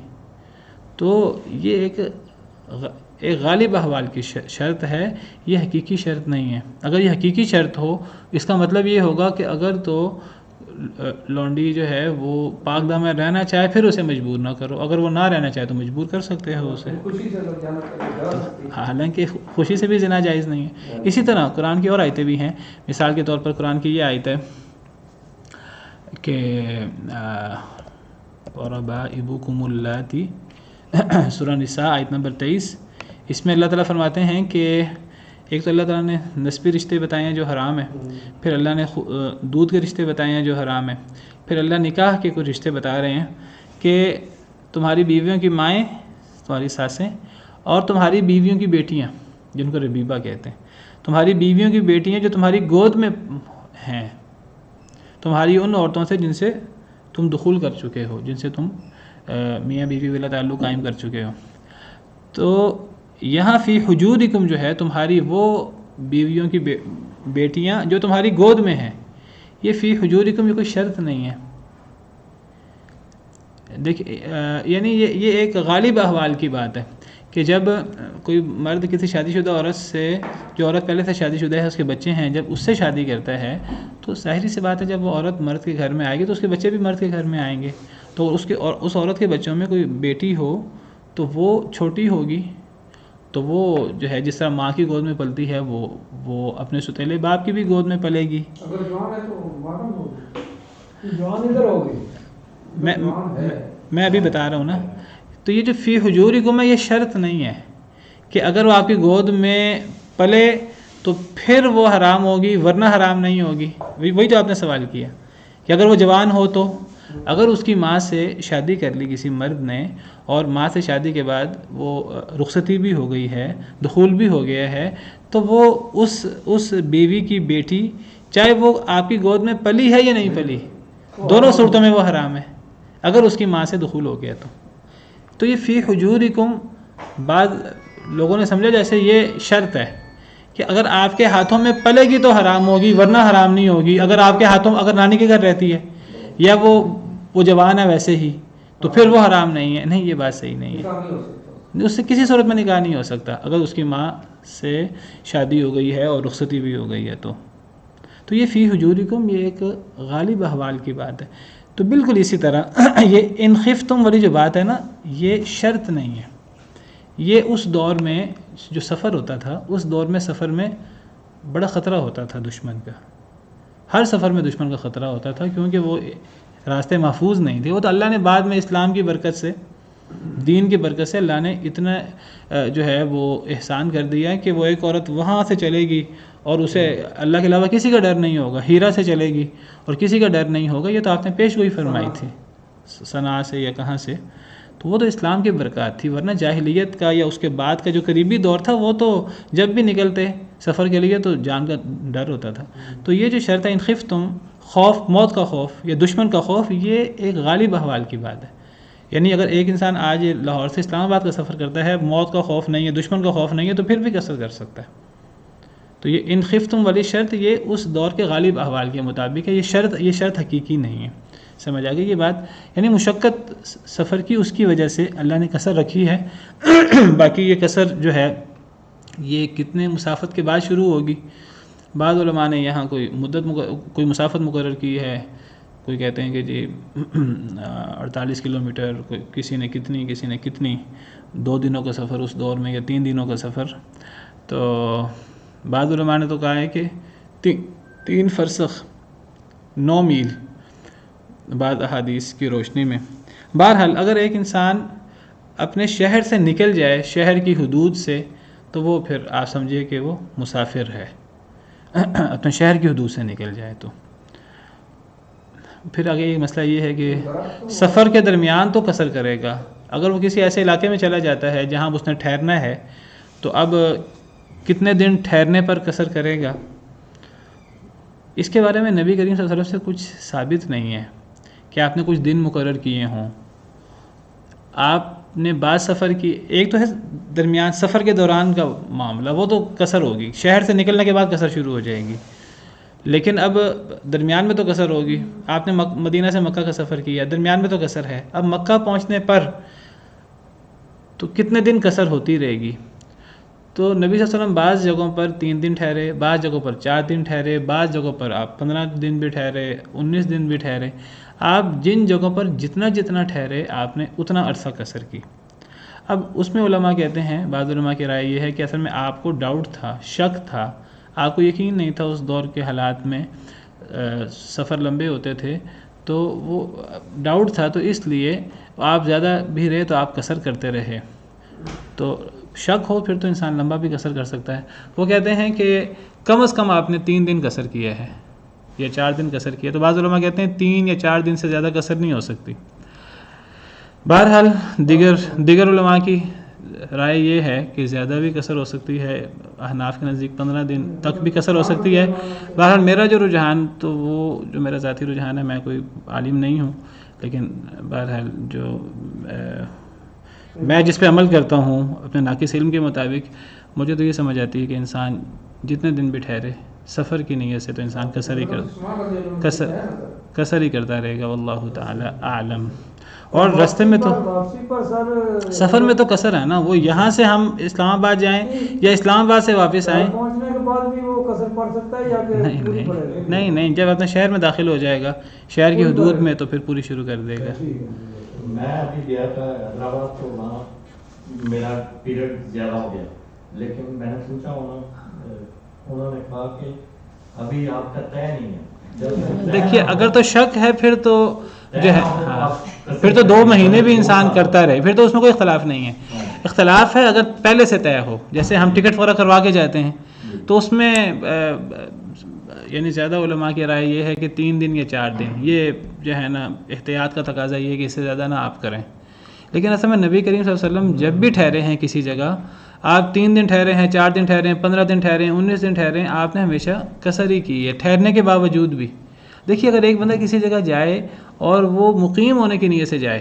تو یہ ایک غالب احوال کی شرط ہے، یہ حقیقی شرط نہیں ہے۔ اگر یہ حقیقی شرط ہو اس کا مطلب یہ ہوگا کہ اگر تو لونڈی جو ہے وہ پاک دامن رہنا چاہے پھر اسے مجبور نہ کرو، اگر وہ نہ رہنا چاہے تو مجبور کر سکتے ہو اسے،
خوشی سے لوگ جانا جا سکتی ہے۔
حالانکہ خوشی سے بھی زنا جائز نہیں ہے۔ اسی طرح قرآن کی اور آیتیں بھی ہیں، مثال کے طور پر قرآن کی یہ آیت ہے کہ وَرَبَائِبُكُمُ اللَّاتِي، سورہ نساء آیت نمبر 23، اس میں اللہ تعالیٰ فرماتے ہیں کہ ایک تو اللہ تعالیٰ نے نسبی رشتے بتائے ہیں جو حرام ہیں، پھر اللہ نے دودھ کے رشتے بتائے ہیں جو حرام ہیں، پھر اللہ نکاح کے کچھ رشتے بتا رہے ہیں کہ تمہاری بیویوں کی مائیں، تمہاری ساسیں، اور تمہاری بیویوں کی بیٹیاں جن کو ربیبہ کہتے ہیں، تمہاری بیویوں کی بیٹیاں جو تمہاری گود میں ہیں، تمہاری ان عورتوں سے جن سے تم دخول کر چکے ہو، جن سے تم میاں بیوی والا تعلق قائم کر چکے ہو۔ تو یہاں فی حجورکم جو ہے تمہاری وہ بیویوں کی بیٹیاں جو تمہاری گود میں ہیں، یہ فی حجورکم، یہ کوئی شرط نہیں ہے۔ دیکھیے یعنی یہ ایک غالب احوال کی بات ہے کہ جب کوئی مرد کسی شادی شدہ عورت سے، جو عورت پہلے سے شادی شدہ ہے، اس کے بچے ہیں، جب اس سے شادی کرتا ہے تو ظاہری سی بات ہے جب وہ عورت مرد کے گھر میں آئے گی تو اس کے بچے بھی مرد کے گھر میں آئیں گے، تو اس عورت کے بچوں میں کوئی بیٹی ہو تو وہ چھوٹی ہوگی، تو وہ جو ہے جس طرح ماں کی گود میں پلتی ہے وہ اپنے ستیلے باپ کی بھی گود میں پلے گی۔
اگر جوان ہے تو معلوم ہوگی، جوان ادھر ہوگی،
میں ابھی بتا رہا ہوں نا۔ تو یہ جو فی حجورکم ہے یہ شرط نہیں ہے کہ اگر وہ آپ کی گود میں پلے تو پھر وہ حرام ہوگی ورنہ حرام نہیں ہوگی۔ وہی جو آپ نے سوال کیا کہ اگر وہ جوان ہو تو، اگر اس کی ماں سے شادی کر لی کسی مرد نے اور ماں سے شادی کے بعد وہ رخصتی بھی ہو گئی ہے، دخول بھی ہو گیا ہے، تو وہ اس بیوی کی بیٹی چاہے وہ آپ کی گود میں پلی ہے یا نہیں پلی، دونوں صورتوں میں وہ حرام ہے اگر اس کی ماں سے دخول ہو گیا تو یہ فی حجورکم بعض لوگوں نے سمجھا جیسے یہ شرط ہے کہ اگر آپ کے ہاتھوں میں پلے گی تو حرام ہوگی ورنہ حرام نہیں ہوگی، اگر آپ کے ہاتھوں، اگر نانی کے گھر رہتی ہے یا وہ جوان ہے ویسے ہی تو پھر وہ حرام نہیں ہے۔ نہیں، یہ بات صحیح نہیں ہے، اس سے کسی صورت میں نکاح نہیں ہو سکتا اگر اس کی ماں سے شادی ہو گئی ہے اور رخصتی بھی ہو گئی ہے تو یہ فی حجورکم یہ ایک غالب احوال کی بات ہے۔ تو بالکل اسی طرح یہ ان خفتم والی جو بات ہے نا، یہ شرط نہیں ہے، یہ اس دور میں جو سفر ہوتا تھا، اس دور میں سفر میں بڑا خطرہ ہوتا تھا دشمن کا، ہر سفر میں دشمن کا خطرہ ہوتا تھا کیونکہ وہ راستے محفوظ نہیں تھے۔ وہ تو اللہ نے بعد میں اسلام کی برکت سے دین کی برکت سے اللہ نے اتنا جو ہے وہ احسان کر دیا ہے کہ وہ ایک عورت وہاں سے چلے گی اور اسے اللہ کے علاوہ کسی کا ڈر نہیں ہوگا، ہیرا سے چلے گی اور کسی کا ڈر نہیں ہوگا. یہ تو آپ نے پیش گوئی فرمائی تھی صنعاء سے یا کہاں سے، تو وہ تو اسلام کی برکات تھی. ورنہ جاہلیت کا یا اس کے بعد کا جو قریبی دور تھا وہ تو جب بھی نکلتے سفر کے لیے تو جان کا ڈر ہوتا تھا. تو یہ جو شرط ہے ان خفتم، خوف موت کا خوف یا دشمن کا خوف، یہ ایک غالب احوال کی بات ہے. یعنی اگر ایک انسان آج لاہور سے اسلام آباد کا سفر کرتا ہے، موت کا خوف نہیں ہے، دشمن کا خوف نہیں ہے، تو پھر بھی قصر کر سکتا ہے. تو یہ ان خفتم والی شرط یہ اس دور کے غالب احوال کے مطابق ہے. یہ شرط حقیقی نہیں ہے. سمجھ آ گئی یہ بات؟ یعنی مشقت سفر کی اس کی وجہ سے اللہ نے قصر رکھی ہے. باقی یہ قصر جو ہے یہ کتنے مسافت کے بعد شروع ہوگی. بعض علماء نے یہاں کوئی مسافت مقرر کی ہے. کوئی کہتے ہیں کہ جی 48 کلومیٹر، کسی نے کتنی 2 دنوں کا سفر اس دور میں یا 3 دنوں کا سفر. تو بعض علماء نے تو کہا ہے کہ 3 فرسخ 9 میل بعض احادیث کی روشنی میں. بہرحال اگر ایک انسان اپنے شہر سے نکل جائے، شہر کی حدود سے، تو وہ پھر آپ سمجھیے کہ وہ مسافر ہے. اپنے شہر کی حدود سے نکل جائے تو پھر آگے یہ مسئلہ یہ ہے کہ سفر کے درمیان تو قصر کرے گا. اگر وہ کسی ایسے علاقے میں چلا جاتا ہے جہاں اس نے ٹھہرنا ہے، تو اب کتنے دن ٹھہرنے پر قصر کرے گا؟ اس کے بارے میں نبی کریم صلی اللہ علیہ وسلم سے کچھ ثابت نہیں ہے کہ آپ نے کچھ دن مقرر کیے ہوں. آپ نے بعض سفر کی، ایک تو ہے درمیان سفر کے دوران کا معاملہ، وہ تو قصر ہوگی، شہر سے نکلنے کے بعد قصر شروع ہو جائے گی. لیکن اب درمیان میں تو قصر ہوگی. آپ نے مدینہ سے مکہ کا سفر کیا، درمیان میں تو قصر ہے. اب مکہ پہنچنے پر تو کتنے دن قصر ہوتی رہے گی. تو نبی صلی اللہ علیہ وسلم بعض جگہوں پر 3 دن ٹھہرے، بعض جگہوں پر 4 دن ٹھہرے، بعض جگہوں پر آپ 15 دن بھی ٹھہرے، 19 دن بھی ٹھہرے. آپ جن جگہوں پر جتنا ٹھہرے آپ نے اتنا عرصہ قصر کی. اب اس میں علماء کہتے ہیں، بعض علماء کی رائے یہ ہے کہ اصل میں آپ کو ڈاؤٹ تھا، شک تھا، آپ کو یقین نہیں تھا اس دور کے حالات میں سفر لمبے ہوتے تھے، تو وہ ڈاؤٹ تھا، تو اس لیے آپ زیادہ بھی رہے تو آپ قصر کرتے رہے. تو شک ہو پھر تو انسان لمبا بھی قصر کر سکتا ہے. وہ کہتے ہیں کہ کم از کم آپ نے 3 دن قصر کیا ہے یا 4 دن قصر کیا. تو بعض علماء کہتے ہیں 3 یا 4 دن سے زیادہ قصر نہیں ہو سکتی. بہرحال دیگر علماء کی رائے یہ ہے کہ زیادہ بھی قصر ہو سکتی ہے. احناف کے نزدیک 15 دن تک بھی قصر ہو سکتی ہے. بہرحال میرا جو رجحان، تو وہ جو میرا ذاتی رجحان ہے، میں کوئی عالم نہیں ہوں، لیکن بہرحال جو میں جس پہ عمل کرتا ہوں اپنے ناقص علم کے مطابق، مجھے تو یہ سمجھ آتی ہے کہ انسان جتنے دن بھی ٹھہرے سفر کی نیت سے تو انسان قصر ہی کرتا رہے گا. واللہ تعالی اعلم. اور راستے میں تو سفر میں تو قصر ہے نا، وہ یہاں سے ہم اسلام آباد جائیں یا اسلام آباد سے واپس آئیں،
پہنچنے کے بعد بھی وہ قصر پڑ سکتا ہے یا کہ
نہیں، جب اپنے شہر میں داخل ہو جائے گا، شہر کی حدود میں، تو پھر پوری شروع کر دے گا.
میں ابھی گیا تھا حیدرآباد، تو وہاں میرا پیریڈ زیادہ ہو گیا، لیکن میں نے پوچھا انہوں نے کہا کہ ابھی آپ کا طے نہیں ہے.
دیکھیے اگر تو شک ہے پھر تو جو ہے پھر تو 2 مہینے بھی انسان کرتا رہے، پھر تو اس میں کوئی اختلاف نہیں ہے. اختلاف ہے اگر پہلے سے طے ہو، جیسے ہم ٹکٹ وغیرہ کروا کے جاتے ہیں، تو اس میں یعنی زیادہ علماء کی رائے یہ ہے کہ 3 دن یا 4 دن، یہ جو ہے نا احتیاط کا تقاضا یہ ہے کہ اس سے زیادہ نہ آپ کریں. لیکن اصل میں نبی کریم صلی اللہ علیہ وسلم جب بھی ٹھہرے ہیں کسی جگہ، آپ 3 دن ٹھہرے ہیں، 4 دن ٹھہرے ہیں، 15 دن ٹھہرے ہیں، 19 دن ٹھہرے ہیں، آپ نے ہمیشہ قصر ہی کی ہے ٹھہرنے کے باوجود بھی. دیکھیے اگر ایک بندہ کسی جگہ جائے اور وہ مقیم ہونے کی نیت سے جائے،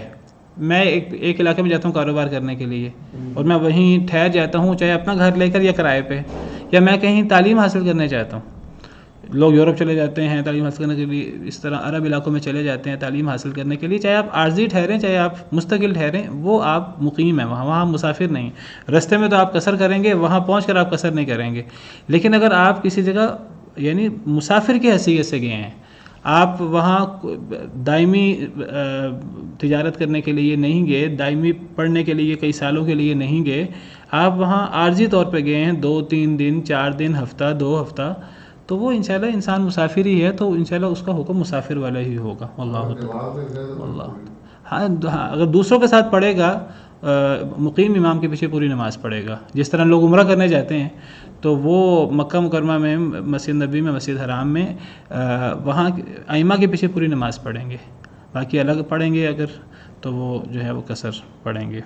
میں ایک علاقے میں جاتا ہوں کاروبار کرنے کے لیے، اور میں وہیں ٹھہر جاتا ہوں، چاہے اپنا گھر لے کر یا کرائے پہ، یا میں کہیں تعلیم حاصل کرنے چاہتا ہوں. لوگ یورپ چلے جاتے ہیں تعلیم حاصل کرنے کے لیے، اس طرح عرب علاقوں میں چلے جاتے ہیں تعلیم حاصل کرنے کے لیے. چاہے آپ عارضی ٹھہریں، چاہے آپ مستقل ٹھہریں، وہ آپ مقیم ہیں وہاں مسافر نہیں. رستے میں تو آپ قصر کریں گے، وہاں پہنچ کر آپ قصر نہیں کریں گے. لیکن اگر آپ کسی جگہ یعنی مسافر کی حیثیت سے گئے ہیں، آپ وہاں دائمی تجارت کرنے کے لیے نہیں گئے، دائمی پڑھنے کے لیے کئی سالوں کے لیے نہیں گئے، آپ وہاں عارضی طور پہ گئے ہیں 2-3 دن، 4 دن، ہفتہ، 2 ہفتہ، تو وہ انشاءاللہ انسان مسافر ہی ہے، تو انشاءاللہ اس کا حکم مسافر والا ہی ہوگا. واللہ ہاں اگر دوسروں کے ساتھ پڑھے گا مقیم امام کے پیچھے پوری نماز پڑھے گا. جس طرح لوگ عمرہ کرنے جاتے ہیں تو وہ مکہ مکرمہ میں مسجد نبی میں مسجد حرام میں وہاں ائمہ کے پیچھے پوری نماز پڑھیں گے. باقی الگ پڑھیں گے اگر تو وہ جو ہے وہ قصر پڑھیں گے.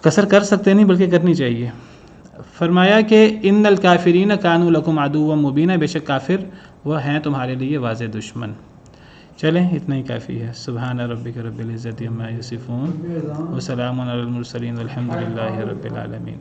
قصر کر سکتے نہیں بلکہ کرنی چاہیے. فرمایا کہ ان الکافرین کانوا لکم عدوا مبینا، بے شک کافر وہ ہیں تمہارے لیے واضح دشمن. چلیں اتنا ہی کافی ہے. سبحان ربک رب العزت عما یصفون وسلام علی المرسلین والحمد للہ رب العالمین.